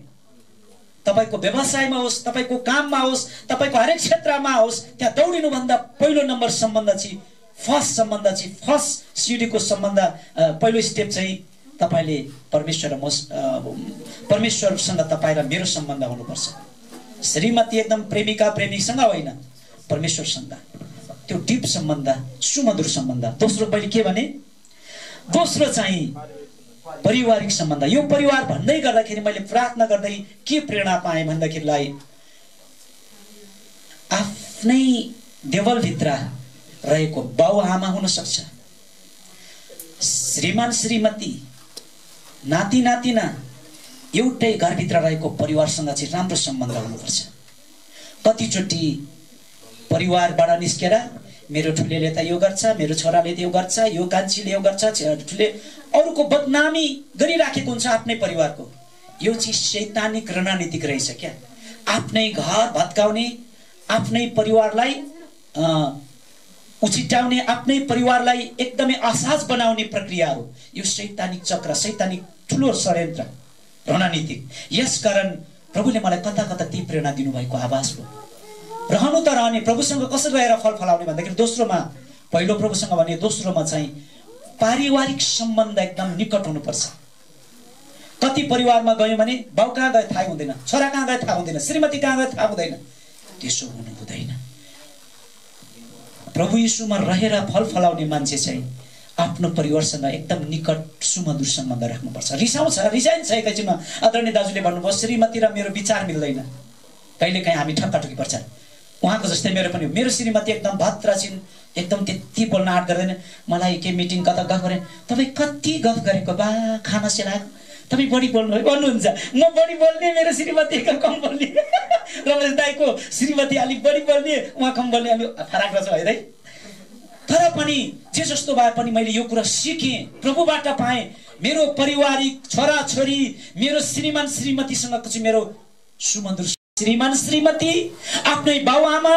तपाईको व्यवसायमा होस्, तपाईको काममा होस्, तपाईको हरेक क्षेत्रमा होस्, त्यहाँ दौडिनु भन्दा पहिलो नम्बर सम्बन्ध चाहिँ फर्स्ट सिडीको सम्बन्ध, पहिलो स्टेप चाहिँ तपाईले परमेश्वरसँग तपाईँ र मेरो सम्बन्ध हुनुपर्छ। श्रीमती एकदम प्रेमिका प्रेमीसँग होइन, परमेश्वरसँग त्यो डिप सम्बन्ध, सुमधुर सम्बन्ध। दोस्रो मैले के भने, दोस्रो चाहिँ पारिवारिक सम्बन्ध। यो परिवार भन्दै गर्दाखेरि मैले प्रार्थना गर्दै के प्रेरणा पाएँ भन्दाखेरिलाई, आफ्नै देवलभित्र रहेको बाउ आमा हुन सक्छ, श्रीमान श्रीमती, नाति नातिना, एउटै घरभित्र रहेको परिवारसँग चाहिँ राम्रो सम्बन्ध हुनुपर्छ। कतिचोटि परिवारबाट निस्केर मेरो ठुलेले त यो गर्छ, मेरो छोराले त यो गर्छ, यो कान्छीले यो गर्छ, ठुले अरूको बदनामी गरिराखेको हुन्छ आफ्नै परिवारको। यो चाहिँ शैतानिक रणनीतिक रहेछ क्या। आफ्नै घर भत्काउने, आफ्नै परिवारलाई उछिटाउने, आफ्नै परिवारलाई एकदमै असहज बनाउने प्रक्रियाहरू, यो शैतानिक चक्र, शैतानिक ठुलो षड्यन्त्र रणनीतिक। यसकारण प्रभुले मलाई कता कता ती प्रेरणा दिनुभएको आभास भयो। रहनु त रहने, प्रभुसँग कसरी रहेर फल फलाउने भन्दाखेरि दोस्रोमा, पहिलो प्रभुसँग भने, दोस्रोमा चाहिँ पारिवारिक सम्बन्ध एकदम निकट हुनुपर्छ। कति परिवारमा गयो भने बाउ कहाँ गए थाहा हुँदैन, छोरा कहाँ गए थाहा हुँदैन, श्रीमती कहाँ गए थाहा हुँदैन। त्यसो हुनु हुँदैन। प्रभु यीशुमा रहेर फल फलाउने मान्छे चाहिँ आफ्नो परिवारसँग एकदम निकट सुमधुर सम्बन्ध राख्नुपर्छ। रिसाउँछ, रिसाइन्छ एकैछिनमा। आदरणीय दाजुले भन्नुभयो श्रीमती र मेरो विचार मिल्दैन, कहिलेकाहीँ हामी ठक्काठुकी पर्छ। उहाँको जस्तै मेरो पनि, मेरो श्रीमती एकदम भद्र छिन्, एकदम त्यति बोल्न आँट गर्दैन। मलाई के मिटिङ कता गफ गरेँ, तपाईँ कति गफ गरेको बा, खाना सेलाएको, तपाईँ बढी बोल्नुहुन्छ, म बढी बोल्ने, मेरो श्रीमती कम बोल्ने। रमेश दाईको श्रीमती अलिक बढी बोल्ने, उहाँ कम बोल्ने, अलिक फरक रहेछ है। तर पनि जे जस्तो भए पनि मैले यो कुरा सिकेँ, प्रभुबाट पाएँ। मेरो पारिवारिक छोराछोरी, मेरो श्रीमान श्रीमतीसँगको चाहिँ मेरो सुमधुर, श्रीमान श्रीमती, आफ्नै बाउआमा,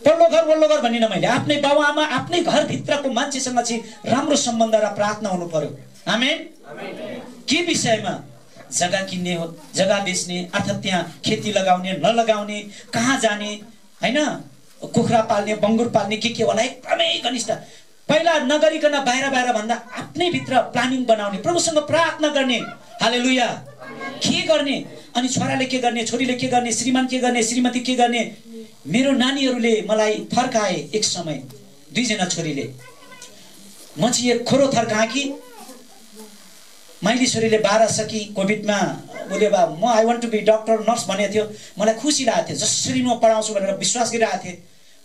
पल्लो घर भनिन मैले, आफ्नै बाउआमा, आफ्नै घरभित्रको मान्छेसँग चाहिँ राम्रो सम्बन्ध र प्रार्थना हुनु पर्यो। आमेन। के विषयमा? जग्गा किन्ने हो, जग्गा बेच्ने, अर्थात् त्यहाँ खेती लगाउने नलगाउने, कहाँ जाने, हैन, कुखुरा पाल्ने, बङ्गुर पाल्ने, के होला, एकदमै घनिष्ठ। पहिला नगरिकन बाहिर भन्दा आफ्नै भित्र प्लानिङ बनाउने, प्रभुसँग प्रार्थना गर्ने। हालेलुया। के गर्ने, अनि छोराले के गर्ने, छोरीले के गर्ने, श्रीमान के गर्ने, श्रीमती के गर्ने। मेरो नानीहरूले मलाई थर्काए एक समय, 2 जना छोरीले। म चाहिँ एक खोरो थर्काएँ कि माइली छोरीले 12 सकी कोभिडमा उसले बा म I want to be doctor nurse भनेको थियो। मलाई खुसी लागेको थियो, जसरी म पढाउँछु भनेर विश्वास गरिरहेको थिएँ।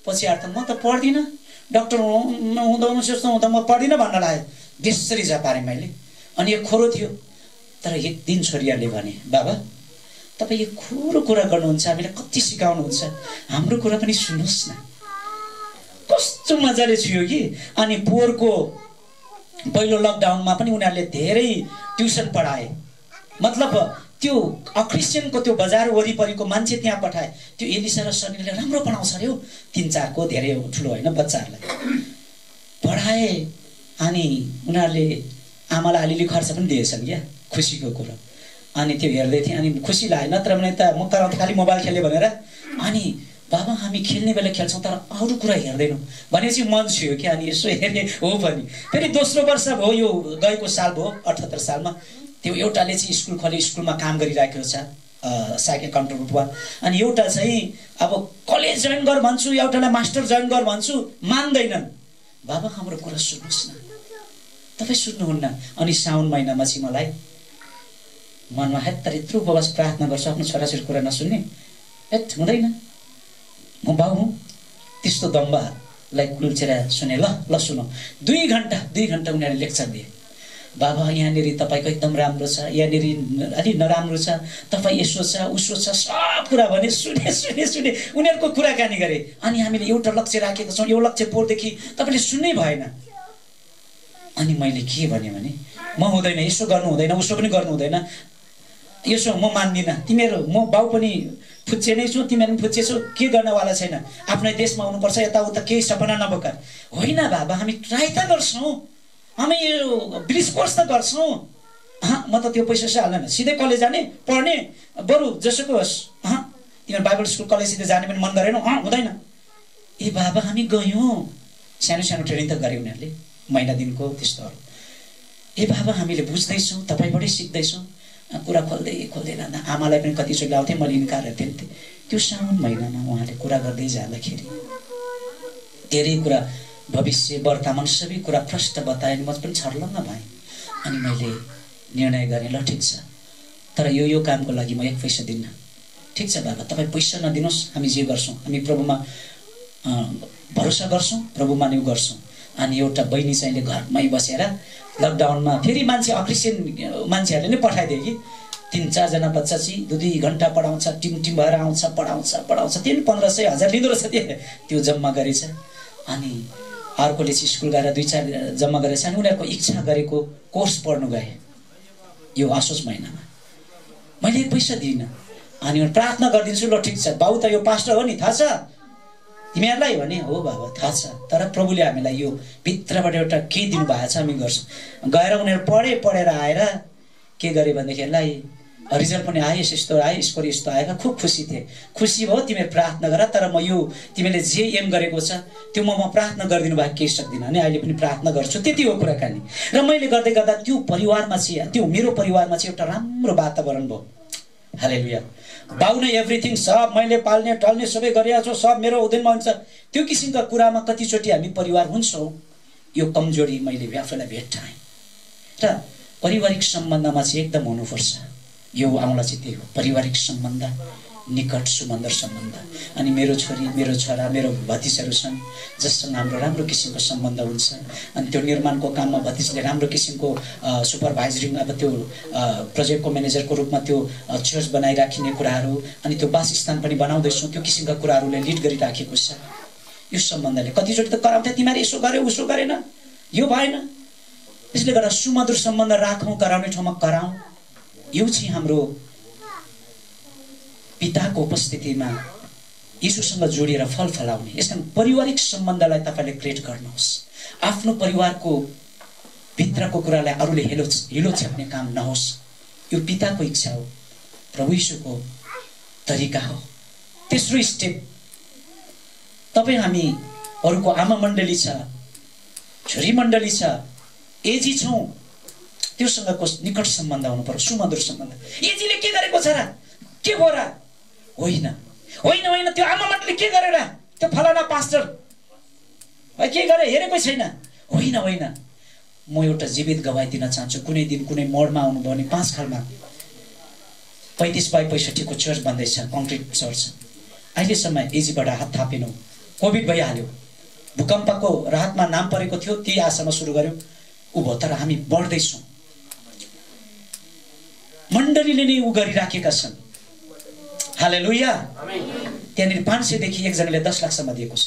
पछि अर्थ म त पढ्दिनँ, डक्टर हुँदा सोच्दा हुँदा म पढ्दिनँ भन्न लाग्यो। त्यसरी जा पारेँ मैले। अनि एक खोरो थियो। तर एक दिन छोरीहरूले भने, बाबा तपाईँ यो खुरो कुरा गर्नुहुन्छ, हामीलाई कति सिकाउनुहुन्छ, हाम्रो कुरा पनि सुन्नुहोस् न। कस्तो मजाले थियो कि। अनि पोहोरको पहिलो लकडाउनमा पनि उनीहरूले धेरै ट्युसन पढाए। मतलब त्यो अक्रिस्चियनको त्यो बजार वरिपरिको मान्छे त्यहाँ पठाए। त्यो एलिसा र सनीले राम्रो पढाउँछ अरे हो, 3-4 को धेरै ठुलो होइन बच्चाहरूलाई पढाए। अनि उनीहरूले आमालाई अलिअलि खर्च पनि दिएछन् क्या, खुसीको कुरो। अनि त्यो हेर्दै थिएँ, अनि खुसी लाग्यो। नत्र भने त म कराउँथे खालि मोबाइल खेल्यो भनेर। अनि बाबा हामी खेल्ने बेला खेल्छौँ तर अरू कुरा हेर्दैनौँ भनेपछि मन छुयो कि। अनि यसो हेरेँ हो पनि। फेरि दोस्रो वर्ष भयो, यो गएको साल भयो 78 सालमा। त्यो एउटाले चाहिँ स्कुल खोले, स्कुलमा काम गरिरहेको छ साइक एकाउन्टेन्ट रूपमा। अनि एउटा चाहिँ अब कलेज जोइन गर भन्छु, एउटालाई मास्टर जोइन गर भन्छु, मान्दैनन्। बाबा हाम्रो कुरा सुन्नुहोस् न, तपाईँ सुन्नुहुन्न। अनि साउन महिनामा चाहिँ मलाई मनमा हेत्तर यत्रो उपवास प्रार्थना गर्छु, आफ्नो छोराछोरी कुरा नसुन्ने, हेत हुँदैन, म बाउ हुँ। त्यस्तो दम्बालाई कुल्चेर सुने। ल सुनौ। 2 घन्टा उनीहरूले लेक्चर दिए। बाबा यहाँनिर तपाईँको एकदम राम्रो छ, यहाँनिर अलि नराम्रो छ, तपाईँ यसो छ उसो छ, सब कुरा भने सुने। उनीहरूको कुराकानी गरे। अनि हामीले एउटा लक्ष्य राखेका छौँ, यो लक्ष्य पोहोरदेखि तपाईँले सुन्नै भएन। अनि मैले के भने म हुँदैन, यसो गर्नु हुँदैन, उसो पनि गर्नु हुँदैन, यसो म मान्दिनँ। तिमीहरू, म बाउ पनि फुच्चे नै छु, तिमीहरू पनि फुच्चे छौ, के गर्नवाला छैन, आफ्नै देशमा हुनुपर्छ, यताउता केही सपना नबोकार। होइन बाबा, हामी ट्राई त गर्छौँ, हामी यो ब्रिज कोर्स त गर्छौँ। म त त्यो पैसा हाल्दैन, सिधै कलेज जाने पढ्ने, बरु जसोको होस्। तिमीहरू बाइबल स्कुल कलेज सिधै जाने पनि मन गरेन, हुँदैन। ए बाबा हामी गयौँ, सानो ट्रेनिङ त गऱ्यो उनीहरूले, महिना दिनको त्यस्तोहरू। ए बाबा हामीले बुझ्दैछौँ, तपाईँबाटै सिक्दैछौँ। कुरा खोल्दै जाँदा आमालाई पनि कतिचोटि आउँथेँ, मैले इन्कार हेर्थेँ। त्यो साउन महिनामा उहाँले कुरा गर्दै जाँदाखेरि धेरै कुरा, भविष्य वर्तमान सबै कुरा प्रष्ट बताए। म पनि छर्लङ्ग भएँ। अनि मैले निर्णय गरेँ, ल ठिक छ, तर यो कामको लागि म 1 पैसा दिन्न। ठिक छ बाबा, तपाईँ पैसा नदिनुहोस्, हामी जे गर्छौँ, हामी प्रभुमा भरोसा गर्छौँ, प्रभुमा नै गर्छौँ। अनि एउटा बहिनी चाहिँले घरमै बसेर लकडाउनमा फेरि मान्छे अक्रिस्चियन मान्छेहरूले नै पठाइदियो कि 3-4 जना बच्चा चाहिँ 2 घन्टा पढाउँछ, टिम भएर आउँछ, पढाउँछ। त्यही 1500-1000 लिँदो रहेछ त्यो जम्मा गरेछ। अनि अर्कोले चाहिँ स्कुल गएर 2-4 जम्मा गरेछ। अनि उनीहरूको इच्छा गरेको कोर्स पढ्नु गए यो असोज महिनामा। मैले 1 पैसा दिइनँ। अनि प्रार्थना गरिदिन्छु, ल ठिक छ बाउ, त यो पास्टर हो नि, थाहा छ तिमीहरूलाई भने। हो बाबा थाहा छ, तर प्रभुले हामीलाई यो भित्रबाट एउटा के दिनुभएको छ, हामी गर्छौँ। गएर उनीहरू पढेर आएर के गरे भनेदेखिलाई रिजल्ट पनि आयो, यस्तो आयो, स्कोर यस्तो आयो। खुब खुसी थिए। खुसी भयो, तिमीहरू प्रार्थना गर, तर म यो तिमीले जे एम गरेको छ त्यो म प्रार्थना गरिदिनु भएको केही सक्दिनँ। अनि अहिले पनि प्रार्थना गर्छु। त्यति हो कुराकानी। र मैले गर्दै गर्दा त्यो परिवारमा चाहिँ, त्यो मेरो परिवारमा चाहिँ एउटा राम्रो वातावरण भयो। हालेलुया। बाउ नै एभ्रिथिङ, सब मैले पाल्ने टल्ने सबै गरिरहेको छु, सब मेरो उदिनमा हुन्छ। त्यो किसिमका कुरामा कतिचोटि हामी परिवार हुन्छौँ। यो कमजोरी मैले आफैलाई भेट्टाएँ। र पारिवारिक सम्बन्धमा चाहिँ एकदम हुनुपर्छ। यो आउँला चाहिँ त्यही हो, पारिवारिक सम्बन्ध, निकट सुमन्दर सम्बन्ध। अनि मेरो छोरी, मेरो छोरा, मेरो भतिजहरू छन् जससँग हाम्रो राम्रो किसिमको सम्बन्ध हुन्छ। अनि त्यो निर्माणको काममा भतिजले राम्रो किसिमको सुपरभाइजरिङ, अब त्यो प्रोजेक्टको म्यानेजरको रूपमा त्यो चर्च बनाइराखिने कुराहरू, अनि त्यो वासस्थान पनि बनाउँदैछौँ, त्यो किसिमका कुराहरूले लिड गरिराखेको छ। यो सम्बन्धले कतिचोटि त कराउँथे, तिमीहरू यसो गर्यो उसो गरेन, यो भएन। त्यसले गर्दा सुमधुर सम्बन्ध राखौँ, कराउने ठाउँमा कराउँ। यो चाहिँ हाम्रो पिताको उपस्थितिमा यीशुसँग जोडिएर फल फलाउने। यसकारण पारिवारिक सम्बन्धलाई तपाईँले क्रिएट गर्नुहोस्। आफ्नो परिवारको भित्रको कुरालाई अरूले हिलो छेप्ने काम नहोस्। यो पिताको इच्छा हो, प्रभु यीशुको तरिका हो। तेस्रो स्टेप, तपाईँ हामी अरूको आमा मण्डली छ, छोरी मण्डली छ, एजी छौँ, त्योसँगको निकट सम्बन्ध हुनु पर्यो, सुमधुर सम्बन्ध। एजीले के गरेको छ र, के भयो र? होइन, त्यो आमा मण्डली के गरेर, त्यो फलाना पास्टर के गरे हेरेकै छैन। होइन, म एउटा जीवित गवाही दिन चाहन्छु। कुनै दिन कुनै मोडमा आउनुभयो भने 5 खालमा 35 बाई 65 को चर्च बन्दैछ, कङ्क्रिट चर्च। अहिलेसम्म एजीबाट हात थापेनौँ। कोभिड भइहाल्यो, भूकम्पको राहतमा नाम परेको थियो, त्यही आशामा सुरु गर्यौँ, ऊ भयो। तर हामी बढ्दैछौँ। मण्डलीले नै ऊ गरिराखेका छन्। हालेलुया। त्यहाँनिर 500 देखि एकजनाले 10 लाखसम्म दिएको छ।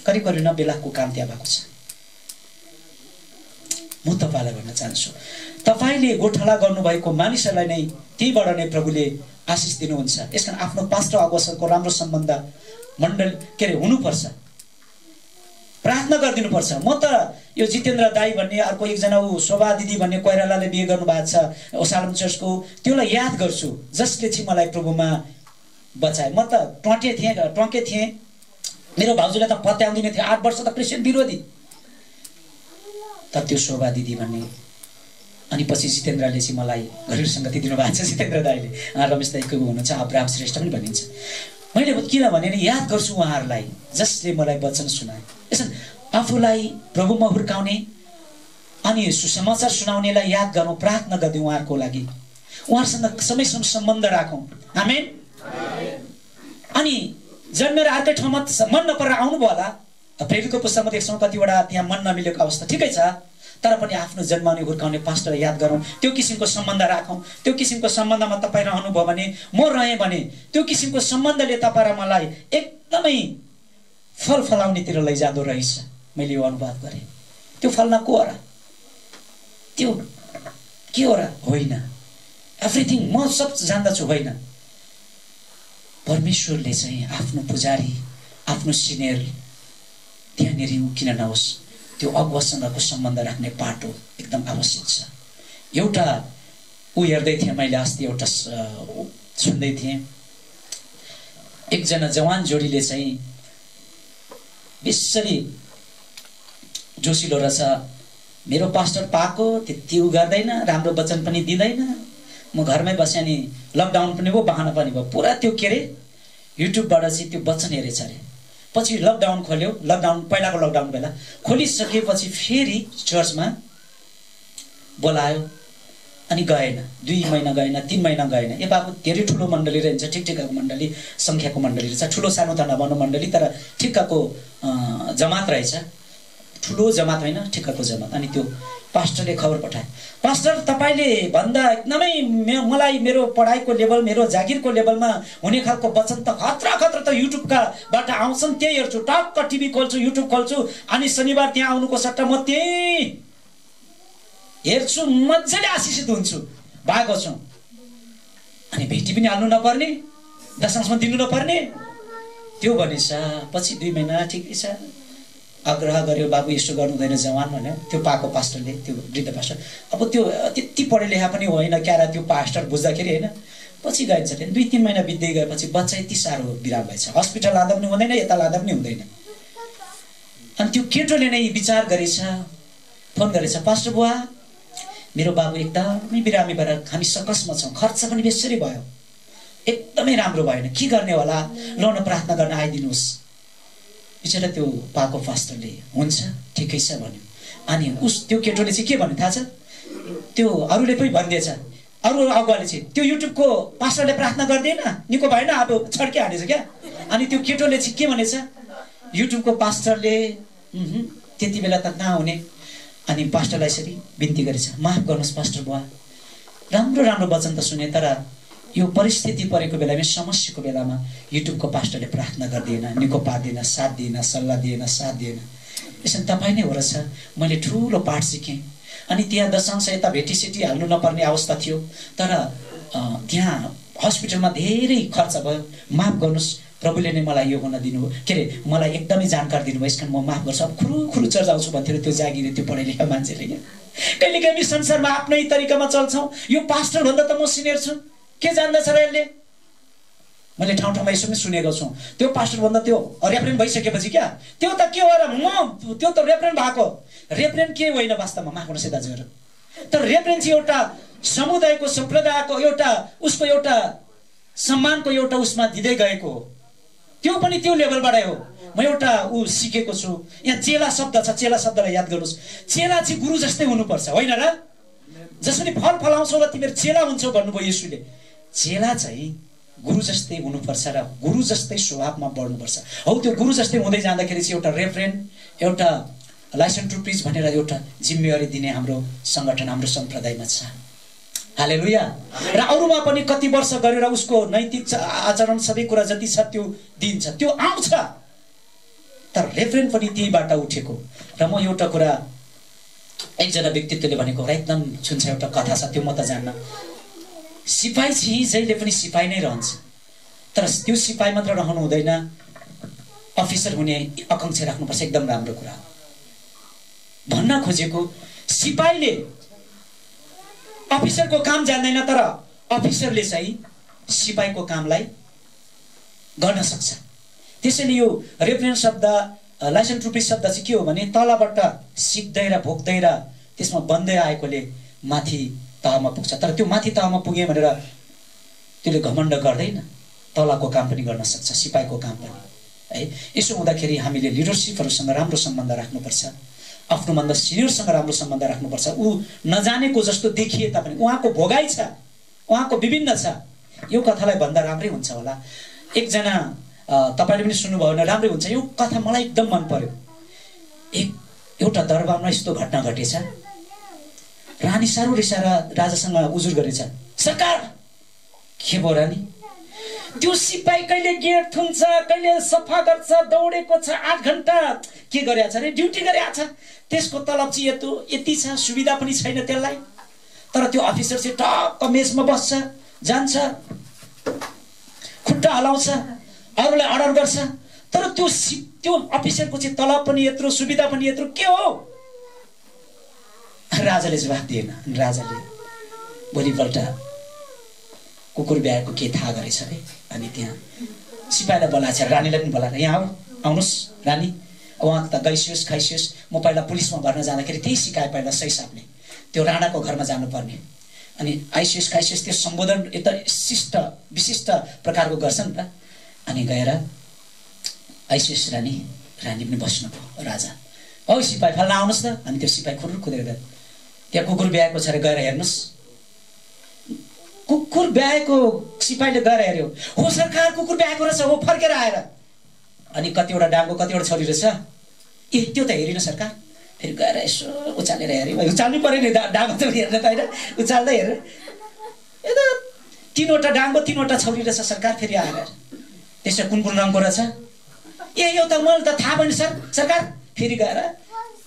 करिब करिब 90 लाखको काम त्यहाँ भएको छ। म तपाईलाई भन्न चाहन्छु, तपाईले गोठाला गर्नुभएको मानिसहरूलाई नै त्यहीबाट नै प्रभुले आशिष दिनुहुन्छ। यसकारण आफ्नो पास्टर अगुवासँगको राम्रो सम्बन्ध मण्डल हुनुपर्छ, प्रार्थना गरिदिनुपर्छ। म त यो जितेन्द्र दाई भन्ने अर्को एकजना शोभा दिदी भन्ने कोइरालाले बिहे गर्नु भएको छ ओसालम चर्चको, त्योलाई याद गर्छु जसले चाहिँ मलाई प्रभुमा बचाए। म त टङ्के थिएँ, मेरो भाउजूले त पत्याउँदैन थियो, 8 वर्ष त क्रिस्चियन विरोधी। तर त्यो शोभा दिदी भन्ने, अनि पछि जितेन्द्रले चाहिँ मलाई घरेलु सङ्गति दिनुभएको छ। जितेन्द्र दाईले रमेश दाईको हुनुहुन्छ, अब्राहम श्रेष्ठ पनि भनिन्छ। मैले किनभने याद गर्छु उहाँहरूलाई जसले मलाई वचन सुनाए। यसरी आफूलाई प्रभुमा हुर्काउने अनि सुसमाचार सुनाउनेलाई याद गरौँ, प्रार्थना गरिदिउँ उहाँहरूको लागि, उहाँहरूसँग समयसँग सम्बन्ध राखौँ। आमेन। अनि जन्मेर अर्कै ठाउँमा मन नपरेर आउनुभयो होला, प्रेरितको पुस्तकमा देख्छौँ कतिवटा त्यहाँ मन नमिलेको अवस्था, ठिकै छ, तर पनि आफ्नो जन्माउने हुर्काउने पास्टरलाई याद गरौँ, त्यो किसिमको सम्बन्ध राखौँ। त्यो किसिमको सम्बन्धमा तपाईँ रहनुभयो भने, म रहेँ भने, त्यो किसिमको सम्बन्धले तपाईँ र मलाई एकदमै फल फलाउनेतिर लैजाँदो रहेछ। मैले यो अनुभव गरेँ। त्यो फलमा को हो र? त्यो के हो र? होइन, एभ्रिथिङ म सब जान्दछु, होइन। परमेश्वरले चाहिँ आफ्नो पुजारी, आफ्नो सिनियर त्यहाँनिर किन नहोस्, त्यो अगुवासँगको सम्बन्ध राख्ने बाटो एकदम आवश्यक छ। एउटा हेर्दै थिएँ मैले अस्ति, एउटा सुन्दै थिएँ, एकजना जवान जोडीले चाहिँ बेसरी जोसिलो रहेछ, मेरो पास्टर पाएको त्यति गर्दैन, राम्रो वचन पनि दिँदैन, म घरमै बसेँ, अनि लकडाउन पनि भयो, बहाना पनि भयो, पुरा त्यो के अरे युट्युबबाट चाहिँ त्यो वचन हेरेछ अरे। पछि लकडाउन खोल्यो, लकडाउन पहिलाको लकडाउन बेला खोलिसकेपछि फेरि चर्चमा बोलायो, अनि गएन, 2 महिना गएन, 3 महिना गएन। ए बाबु धेरै ठुलो मण्डली रहन्छ, ठिक ठिकको मण्डली, सङ्ख्याको मण्डली रहेछ, ठुलो सानो त नभन्नु मण्डली, तर ठिक्कको जमात रहेछ, ठुलो जमात होइन, ठिक्कको जमात। अनि त्यो पास्टरले खबर पठाए, पास्टर तपाईँले भन्दा एकदमै मलाई मेरो पढाइको लेभल, मेरो जागिरको लेभलमा हुने खालको वचन त खतरा खतरा त युट्युबबाट आउँछन्, त्यही हेर्छु, टक्क टिभी खोल्छु, युट्युब खोल्छु, अनि शनिबार त्यहाँ आउनुको सट्टा म त्यही हेर्छु, मजाले आशिषित हुन्छु, भएको छु। अनि भेटी पनि हाल्नु नपर्ने, दशंशमा दिनु नपर्ने, त्यो भनेछ। पछि 2 महिना ठिकै छ, आग्रह गर्यो, बाबु यस्तो गर्नु हुँदैन जवान भन्यो, त्यो पाएको पास्टरले, त्यो वृद्ध पास्टर। अब त्यो त्यति पढे लेखा पनि होइन क्यारा त्यो पास्टर बुझ्दाखेरि, होइन। पछि गइन्छ, 2-3 महिना बित्दै गएपछि बच्चा यति साह्रो बिराम भएछ, हस्पिटल लाँदा पनि हुँदैन, यता लाँदा पनि हुँदैन। अनि त्यो केटोले नै विचार गरेछ, फोन गरेछ, पास्टर बुवा मेरो बाबु एकदमै बिरामी भएर हामी सकसमा छौँ, खर्च पनि बेसरी भयो, एकदमै राम्रो भएन, के गर्ने होला, ल न प्रार्थना गर्न आइदिनुहोस्। बिचरा त्यो पाको पास्टरले हुन्छ ठिकै छ भन्यो। अनि त्यो केटोले चाहिँ के भन्यो थाहा छ, त्यो अरूले पनि भनिदिएछ, अरू अगुवाले चाहिँ त्यो युट्युबको पास्टरले प्रार्थना गर्दैन, निको भएन, अब छड्के हालेछ क्या। अनि त्यो केटोले चाहिँ के भनेछ, युट्युबको पास्टरले त्यति बेला त नहुने। अनि पास्टरलाई यसरी बिन्ती गरेछ, माफ गर्नुहोस् पास्टर बुवा, राम्रो राम्रो वचन त सुने, तर यो परिस्थिति परेको बेलामा, समस्याको बेलामा युट्युबको पास्टरले प्रार्थना गर्दिएन, निको पार्दिएन, साथ दिएन, सल्लाह दिएन, साथ दिएन। यसरी तपाईँ नै हो रहेछ, मैले ठुलो पाठ सिकेँ। अनि त्यहाँ दशांश यता भेटीसेटी हाल्नु नपर्ने अवस्था थियो, तर त्यहाँ हस्पिटलमा धेरै खर्च भयो, माफ गर्नुहोस्, प्रभुले नै मलाई यो हुन दिनु, के अरे मलाई एकदमै जानकार दिनुभयो, यसकारण म माफ गर्छु, अब खुरु चर्च आउँछु भन्थ्यो त्यो जागिरे त्यो पढे लेखा मान्छेले। कहिले कहिले संसारमा आफ्नै तरिकामा चल्छौँ, यो पास्टर भन्दा त म सिनियर छु, के जान्दछ र यसले। मैले ठाउँ ठाउँमा यसो पनि सुनेको छु, त्यो पास्टर भन्दा त्यो रेफरेन्ट भइसकेपछि क्या, त्यो त के हो र, म त्यो त रेफरेन्ट भएको, रेफरेन्ट के होइन वास्तवमा, माफ गर्नुहोस् दाजुहरू, तर रेफरेन्ट चाहिँ एउटा समुदायको, सम्प्रदायको एउटा उसको एउटा सम्मानको एउटा उसमा दिँदै गएको हो, त्यो पनि त्यो लेभलबाटै हो। म एउटा सिकेको छु, यहाँ चेला शब्द छ, चेला शब्दलाई याद गर्नुहोस्, चेला चाहिँ गुरु जस्तै हुनुपर्छ, होइन र? जसरी फल फलाउँछौ र तिमीहरू चेला हुन्छौ भन्नुभयो येशूले, चेला चाहिँ गुरु जस्तै हुनुपर्छ र गुरु जस्तै स्वभावमा बढ्नुपर्छ। हौ त्यो गुरु जस्तै हुँदै जाँदाखेरि चाहिँ एउटा रेफरेन्ट, एउटा लाइसेन्स टु प्रिच भनेर एउटा जिम्मेवारी दिने हाम्रो सङ्गठन, हाम्रो सम्प्रदायमा छ। हालेलुया। र अरूमा पनि कति वर्ष गरेर उसको नैतिक आचरण सबै कुरा जति छ त्यो दिन्छ, त्यो आउँछ। तर रेफरेन्स पनि त्यहीबाट उठेको। र म एउटा कुरा एकजना व्यक्तित्वले भनेको एकदम छुन्छ, एउटा कथा छ, त्यो म त जान्न। सिपाही चाहिँ जहिले पनि सिपाही नै रहन्छ, तर त्यो सिपाही मात्र रहनु हुँदैन, अफिसर हुने आकांक्षा राख्नुपर्छ। एकदम राम्रो कुरा भन्न खोजेको, सिपाहीले अफिसरको काम जान्दैन, तर अफिसरले चाहिँ सिपाहीको कामलाई गर्न सक्छ। त्यसैले यो रेफरेन्स शब्द, लाइसेन्स ट्रुपी शब्द चाहिँ के हो भने तलबाट सिक्दै र भोग्दै र त्यसमा बन्दै आएकोले माथि तहमा पुग्छ। तर त्यो माथि तहमा पुगे भनेर त्यसले घमण्ड गर्दैन, तलको काम पनि गर्न सक्छ, सिपाहीको काम पनि है। यसो हुँदाखेरि हामीले लिडरसिपहरूसँग राम्रो सम्बन्ध राख्नुपर्छ, आफ्नोभन्दा सिनियरसँग राम्रो सम्बन्ध राख्नुपर्छ। ऊ नजानेको जस्तो देखिए तापनि उहाँको भोगाइ छ, उहाँको विभिन्न छ। यो कथालाई भन्दा राम्रै हुन्छ होला। एकजना तपाईँले पनि सुन्नुभयो भने राम्रै हुन्छ। यो कथा मलाई एकदम मन पर्यो। एउटा दरबारमा यस्तो घटना घटेछ। रानी साह्रो रिसाएर राजासँग उजुर गरेछ, सरकार के भयो रानी, त्यो सिपाही कहिले गेट थुन्छ, कहिले सफा गर्छ, दौडेको छ 8 घण्टा, के गरेछ अरे, ड्युटी गरेछ, त्यसको तलब चाहिँ यति छ, सुविधा पनि छैन त्यसलाई। तर त्यो अफिसर चाहिँ टक्क मेजमा बस्छ, जान्छ, खुट्टा हलाउँछ, अरूलाई अर्डर गर्छ। तर त्यो अफिसरको चाहिँ तलब पनि यत्रो, सुविधा पनि यत्रो, के हो? राजाले जवाफ दिएन। राजाले भोलिपल्ट कुकुर ब्याएको के थाहा गरेछ अरे। अनि त्यहाँ सिपाहीलाई बोलाएछ, रानीलाई पनि बोलाएर यहाँ आउनुहोस् रानी, उहाँ त गइसियोस् खाइसियोस्, म पहिला पुलिसमा भर्न जाँदाखेरि त्यही सिकाए पहिला सही हिसाबले, त्यो राणाको घरमा जानुपर्ने। अनि आइसियोस् खाइसियोस् त्यो सम्बोधन यता विशिष्ट प्रकारको गर्छ नि त। अनि गएर आइसियोस् रानी, रानी पनि बस्नुभयो। राजा औ सिपाही फाल्न आउनुहोस् त। अनि त्यो सिपाही खुरुर कुदेर त्यहाँ कुकुर ब्याएको छ अरे, गएर हेर्नुहोस्। कुकुर ब्याएको सिपाहीले गएर हेऱ्यो, हो सरकार कुकुर ब्याएको रहेछ, हो फर्केर आएर। अनि कतिवटा डाङ्गो कतिवटा छोरी रहेछ, ए त्यो त हेरिन सरकार। फेरि गएर यसो उचालेर हेऱ्यो, उचाल्नु पऱ्यो नि, डाङ्गो त हेर्न त होइन, उचाल्दै हेर, ए त 3वटा डाङ्गो 3वटा छोरी रहेछ सरकार। फेरि आएर त्यसो कुन रङको रहेछ, ए यो त मलाई त थाहा भएन सरकार। फेरि गएर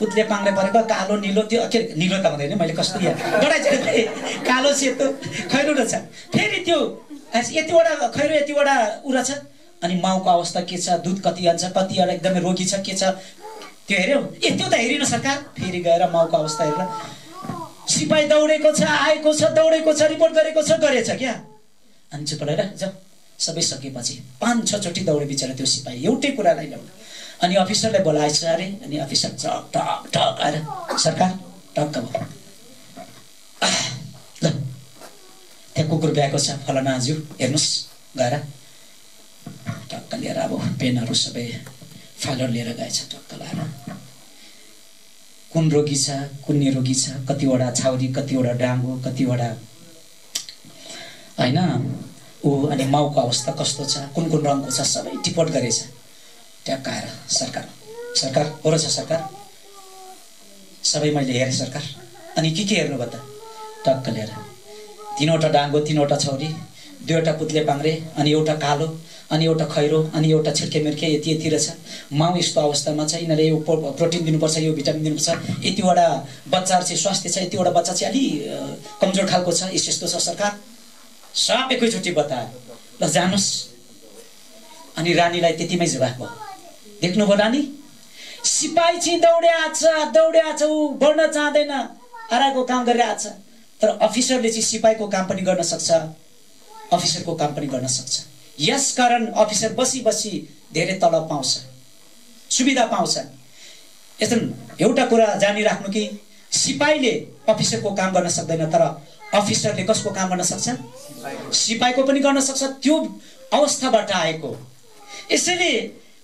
पुत्ले पाङ्रे परेको कालो निलो, त्यो के निलो त हुँदैन, मैले कस्तो गराइदिएँ, कालो सेतो खैरो रहेछ। फेरि त्यो यतिवटा खैरो यतिवटा उ रहेछ। अनि माउको अवस्था के छ, दुध कति आन्छ, कतिवटा एकदमै रोगी छ, के छ त्यो हेऱ्यौ, ए त्यो त हेरिन सरकार। फेरि गएर माउको अवस्था हेरेर सिपाही दौडेको छ, आएको छ, दौडेको छ, रिपोर्ट गरेको छ, गरेछ क्या। अनि चुप लगाएर जाऊ। सबै सकेपछि 5-6 चोटि दौडे बिचरा त्यो सिपाही, एउटै कुरालाई ल्याउनु। अनि अफिसरलाई बोलाएछ अरे। अनि अफिसर टक टक टक आएर सरकार टक्क भयो, ल त्यहाँ कुकुर ब्याएको छ फलाना हजुर हेर्नुहोस्। गएर टक्क लिएर अब पेनहरू सबै फाइलर लिएर गएछ, टक्क लाएर कुन रोगी छ, कुन निरोगी छ, कतिवटा छाउरी, कतिवटा डाङ्गो, कतिवटा होइन ऊ, अनि माउको अवस्था कस्तो छ, कुन रङको छ, सबै टिपोट गरेछ। ट्याक्क आएर सरकार हो रहेछ सरकार, सबै मैले हेरेँ सरकार। अनि के हेर्नु भयो त? टक्क लिएर 3वटा डाङ्गो 3वटा छौरी, 2वटा पुत्ले पाङ्रे, अनि एउटा कालो, अनि एउटा खैरो, अनि एउटा छिर्के मिर्के, यति रहेछ। माउ यस्तो अवस्थामा छ, यिनीहरूले यो प्रोटिन दिनुपर्छ, यो भिटामिन दिनुपर्छ, यतिवटा बच्चाहरू चाहिँ स्वास्थ्य छ, यतिवटा बच्चा चाहिँ अलि कमजोर खालको छ, यस्तो छ सरकार। सब एकैचोटि बतायो, ल जानुहोस्। अनि रानीलाई त्यतिमै जवाफ भयो। देख्नुभयो रानी, सिपाही चाहिँ दौड्या छ, ऊ बढ्न चाहँदैन, आराको काम गरिरहेको छ। तर अफिसरले चाहिँ सिपाहीको काम पनि गर्न सक्छ, अफिसरको काम पनि गर्न सक्छ। यसकारण अफिसर बसी धेरै तलब पाउँछ, सुविधा पाउँछ। यस्तो एउटा कुरा जानिराख्नु कि सिपाहीले अफिसरको काम गर्न सक्दैन, तर अफिसरले कसको काम गर्न सक्छ? सिपाहीको पनि गर्न सक्छ। त्यो अवस्थाबाट आएको। यसैले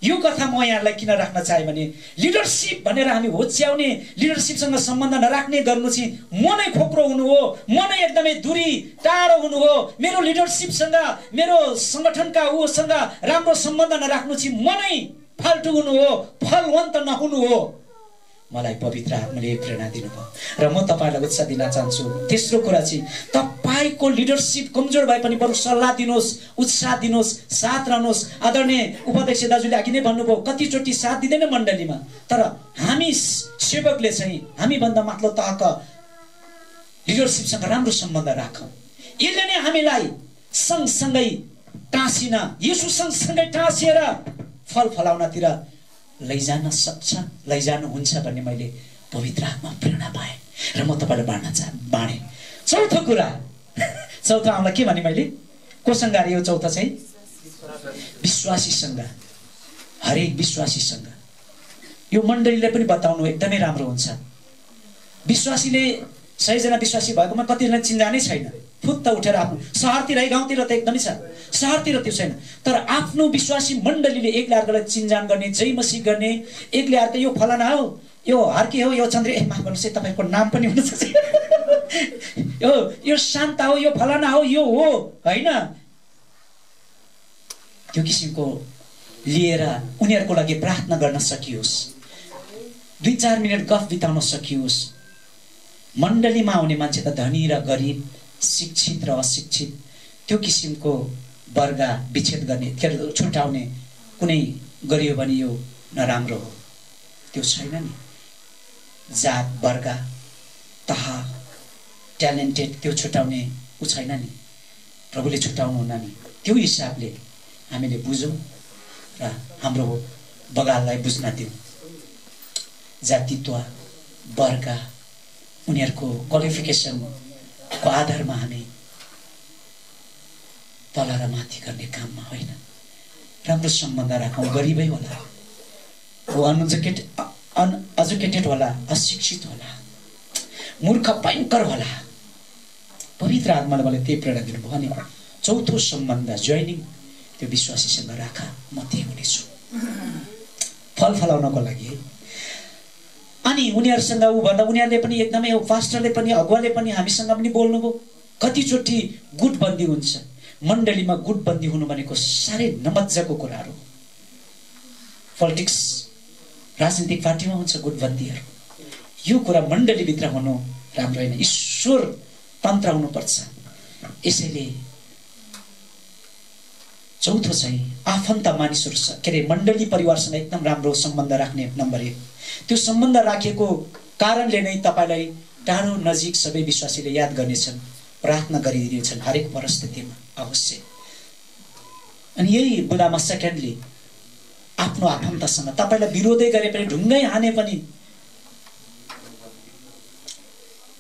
यो कथा म यहाँलाई किन राख्न चाहे भने लिडरशिप भनेर हामी होच्याउने, लिडरशिपसँग सम्बन्ध नराख्ने गर्नु चाहिँ मनै खोक्रो हुनु हो, मनै एकदमै दूरी टाढो हुनु हो। मेरो लिडरशिपसँग, मेरो संगठनका उसँग राम्रो सम्बन्ध नराख्नु चाहिँ मनै फाल्टु हुनु हो, फलवन्त नहुनु हो। मलाई पवित्र आत्माले प्रेरणा दिनुभयो र म तपाईलाई उत्साह दिन चाहन्छु। तेस्रो कुरा चाहिँ तपाईको लिडरशिप कमजोर भए पनि बरु सल्लाह दिनुहोस्, उत्साह दिनुहोस्, साथ रहनुहोस्। आदरणीय उपाध्यक्ष दाजुले अघि नै भन्नुभयो कतिचोटि साथ दिँदैन मण्डलीमा, तर हामी सेवकले चाहिँ हामीभन्दा माथिल्लो तहका लिडरशिपसँग राम्रो सम्बन्ध राखौँ। यसले नै हामीलाई सँगसँगै टाँसिन, यसो सँगसँगै टाँसिएर फल फलाउनतिर लैजान सक्छ, लैजानुहुन्छ भन्ने मैले पवित्र आत्मा प्रेरणा पाएँ र म तपाईँलाई बाँडेँ। चौथो कुरा, चौथो आउँला के भने मैले कोसँग अरे यो चौथो चाहिँ विश्वासीसँग, हरेक विश्वासीसँग। यो मण्डलीलाई पनि बताउनु एकदमै राम्रो हुन्छ। विश्वासीले 100 जना विश्वासी भएकोमा कतिजना चिन्जानै छैन, फुत्त उठेर आफ्नो सहरतिर गाउँतिर त एकदमै छ, सहरतिर त्यो छैन। तर आफ्नो विश्वासी मण्डलीले एकले अर्कालाई चिन्जान गर्ने, जय मसीह गर्ने, एकले अर्को यो फलाना हो, यो हर्के हो, यो चन्द्र, माफ गर्नुहोस् है तपाईँको नाम पनि हुनसक्छ, यो शान्ता हो, यो फलाना हो, यो हो होइन, त्यो किसिमको लिएर उनीहरूको लागि प्रार्थना गर्न सकियोस्, 2-4 मिनट गफ बिताउन सकियोस्। मण्डलीमा आउने मान्छे त धनी र गरिब, शिक्षित र अशिक्षित, त्यो किसिमको वर्ग विच्छेद गर्ने, छुट्याउने कुनै गरियो भने यो नराम्रो हो, त्यो छैन नि। जात, वर्ग, तह, ट्यालेन्टेड त्यो छुट्याउने ऊ छैन नि, प्रभुले छुट्याउनु हुन्न नि। त्यो हिसाबले हामीले बुझौँ र हाम्रो बगाललाई बुझ्न दिउँ। जातित्व, वर्ग, उनीहरूको क्वालिफिकेसनको आधारमा हामी तल र माथि गर्ने काममा होइन। राम्रो सम्बन्ध राखौँ। गरिबै होला, वो अनएजुकेटेड होला, अशिक्षित होला, मूर्ख भयङ्कर होला, पवित्र आत्माले मलाई त्यही प्रेरणा दिनुभयो। अनि चौथो सम्बन्ध जोइनिङ, त्यो विश्वासीसँग राख, म त्यही हुनेछु फल फलाउनको लागि। अनि उनीहरूसँग ऊ भन्दा उनीहरूले पनि एकदमै पास्टरले पनि अगुवाले पनि हामीसँग पनि बोल्नुभयो। कतिचोटि गुटबन्दी हुन्छ मण्डलीमा, गुटबन्दी हुनु भनेको साह्रै नमज्जाको कुराहरू। पोलिटिक्स, राजनीतिक पार्टीमा हुन्छ गुटबन्दीहरू। यो कुरा मण्डलीभित्र हुनु राम्रो होइन, ईश्वर तन्त्र हुनुपर्छ। यसैले चौथो चाहिँ आफन्त मानिसहरू के अरे मण्डली परिवारसँग एकदम राम्रो सम्बन्ध राख्ने। नम्बर 1, त्यो सम्बन्ध राखेको कारणले नै तपाईलाई टाढो नजिक सबै विश्वासीले याद गर्नेछन्, प्रार्थना गरिदिनेछन् हरेक परिस्थितिमा अवश्य। अनि यही बुदामा सेकेन्डली आफ्नो आफन्तसँग तपाईलाई विरोधै गरे पनि, ढुङ्गै हाने पनि,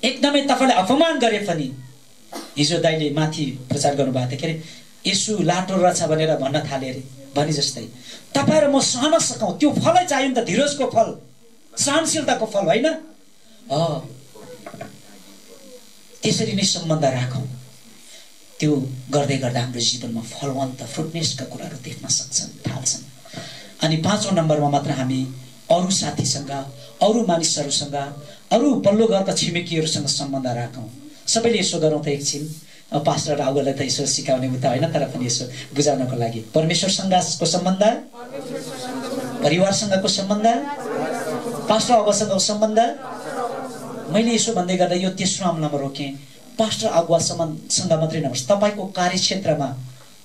एकदमै तपाईलाई अपमान गरे पनि, हिजो दाइले माथि प्रचार गर्नुभएको थियो के अरे यसु लाटो रहेछ भनेर भन्न थाले अरे, भने जस्तै तपाईँ र म सहन सकौँ। त्यो फलै चाहियो नि त, धीरजको फल, सहनशीलताको फल होइन। त्यसरी नै सम्बन्ध राखौँ। त्यो गर्दै गर्दा हाम्रो जीवनमा फलवन्त फ्रुटनेसका कुराहरू देख्न सक्छन्, थाल्छन्। अनि 5औं नम्बरमा मात्र हामी अरू साथीसँग, अरू मानिसहरूसँग, अरू पल्लो घरका छिमेकीहरूसँग सम्बन्ध राखौँ। सबैले यसो गरौँ त एकछिन। पास्टर राहुललाई त यसो सिकाउने उता होइन, तर पनि यसो बुझाउनको लागि परमेश्वरसँगको सम्बन्ध, परिवारसँगको सम्बन्ध, पास्टर अगुवासँगको सम्बन्ध। मैले यसो भन्दै गर्दा यो तेस्रो मामलामा रोकेँ। पास्टर अगुवासँग मात्रै नहोस्, तपाईँको कार्यक्षेत्रमा,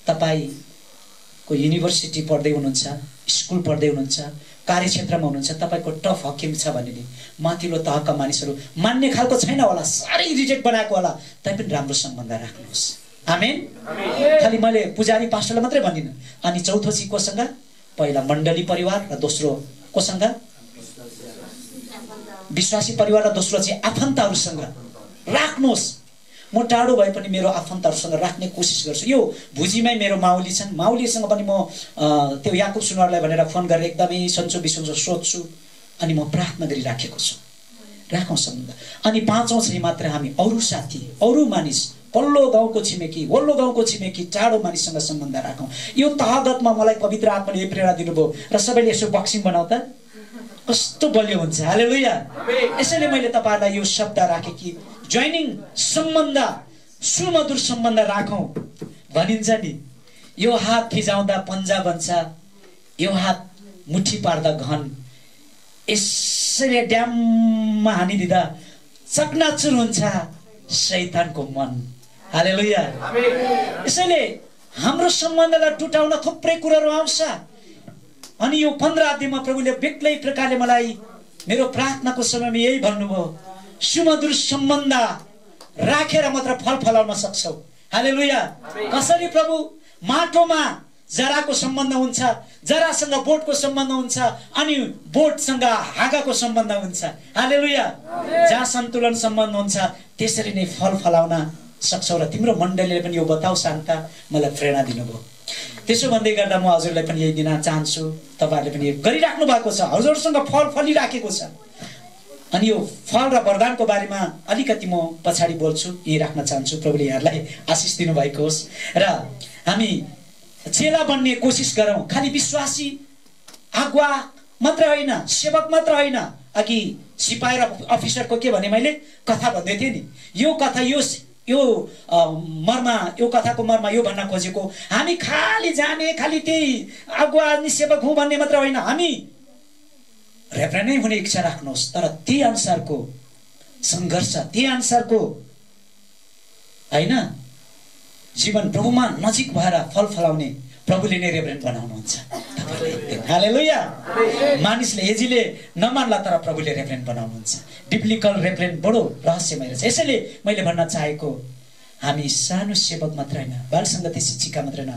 तपाईँको युनिभर्सिटी पढ्दै हुनुहुन्छ, स्कुल पढ्दै हुनुहुन्छ, कार्यक्षेत्रमा हुनुहुन्छ, तपाईँको टफ हकिम छ भने नि माथिल्लो तहका मानिसहरू मान्ने खालको छैन होला, साह्रै इरिटेट बनाएको होला, तैपनि राम्रो सम्बन्ध राख्नुहोस्। आमेन। खालि मैले पुजारी पास्टरलाई मात्रै भन्दिनँ। अनि चौथो चाहिँ कोसँग? पहिला मण्डली परिवार र दोस्रो कोसँग? विश्वासी परिवार र दोस्रो चाहिँ आफन्तहरूसँग राख्नुहोस्। म टाढो भए पनि मेरो आफन्तहरूसँग राख्ने कोसिस गर्छु। यो भुजीमै मेरो माउली छन्, माउलीसँग पनि म त्यो याकुब सुनवारलाई भनेर फोन गरेर एकदमै सन्चो बिसन्चो सोध्छु, अनि म प्रार्थना गरिराखेको छु। राखौँ सम्बन्ध। अनि 5औं चाहिँ मात्र हामी अरू साथी, अरू मानिस, पल्लो गाउँको छिमेकी, वल्लो गाउँको छिमेकी, टाढो मानिससँग सम्बन्ध राखौँ। यो तहगतमा मलाई पवित्र आत्माले प्रेरणा दिनुभयो र सबैले यसो बक्सिङ बनाउ त कस्तो बलियो हुन्छ। हालेलुया। यसैले मैले तपाईँहरूलाई यो शब्द राखेँ कि जोइनिङ सम्बन्ध, सुमधुर सम्बन्ध राखौँ भनिन्छ नि। यो हात फिजाउँदा पन्जा बन्छ, यो हात मुठी पार्दा घन, यसैले ड्याममा हानिदिँदा चकनाचुर हुन्छ शैतानको मन। हालेलुया। यसैले हाम्रो सम्बन्धलाई टुटाउन थुप्रै कुराहरू आउँछ। अनि यो 15 अध्यायमा प्रभुले बेग्लै प्रकारले मलाई मेरो प्रार्थनाको समयमा यही भन्नुभयो, सुमधुर सम्बन्ध राखेर मात्र फल फलाउन सक्छौ। हालेलुया। कसरी प्रभु? माटोमा जराको सम्बन्ध हुन्छ, जरासँग बोटको सम्बन्ध हुन्छ, अनि बोटसँग हाँगाको सम्बन्ध हुन्छ। हालेलुया। जहाँ सन्तुलन सम्बन्ध हुन्छ त्यसरी नै फल फलाउन सक्छौ। र तिम्रो मण्डलीले पनि यो बताऊ शान्ता, मलाई प्रेरणा दिनुभयो। त्यसो भन्दै गर्दा म हजुरलाई पनि यही दिन चाहन्छु, तपाईँहरूले पनि गरिराख्नु भएको छ, हजुरसँग फल फलिराखेको छ। अनि यो फल र वरदानको बारेमा अलिकति म पछाडि बोल्छु, यही राख्न चाहन्छु। प्रभुले यहाँलाई आशिष दिनुभएको होस्। र हामी चेला बन्ने कोसिस गरौँ। खालि विश्वासी आगुवा मात्र होइन, सेवक मात्र होइन। अघि सिपाही र अफिसरको के भने मैले कथा भन्दै थिएँ नि, यो कथा यो मर्मा, यो कथाको मर्मा यो भन्न खोजेको, हामी खालि जाने, खालि त्यही आगुवा अनि सेवक हुँ भन्ने मात्र होइन, हामी रेभरेन्ड नै हुने इच्छा राख्नुहोस्। तर त्यही अनुसारको सङ्घर्ष, त्यही अनुसारको होइन जीवन प्रभुमा नजिक भएर फल फलाउने प्रभुले नै रेभरेन्ड बनाउनुहुन्छ तपाईँलाई। हालेलुया। मानिसले हेजीले नमान्ला, तर प्रभुले रेभरेन्ड बनाउनुहुन्छ। बिब्लिकल रेभरेन्ड बडो रहस्यमय रहेछ। यसैले मैले भन्न चाहेको, हामी सानो सेवक मात्र होइन, बाल सङ्गति शिक्षिका मात्र होइन,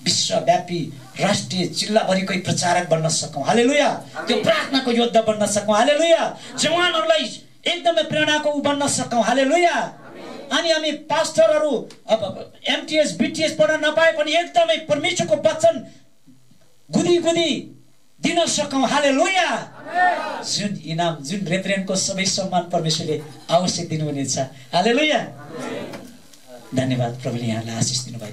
विश्वव्यापी राष्ट्रिय जिल्लाभरिकै प्रचारक बन्न सकौँ। हालेलुया। त्यो प्रार्थनाको योद्धा बन्न सकौँ। हालेलुया। जवानहरूलाई एकदमै प्रेरणाको बन्न सकौँ। हालेलुया। अनि हामी पास्टरहरू अब एमटीएस बीटीएस पढ्न नपाए पनि एकदमै परमेश्वरको वचन गुदी गुदी दिन सकौँ। हालेलुया। जुन इनाम, जुन रेभरेन्डको सबै सम्मान परमेश्वरले अवश्य दिनुहुनेछ। हालेलुया। धन्यवाद। प्रभुले यहाँलाई आशिष दिनुभएको।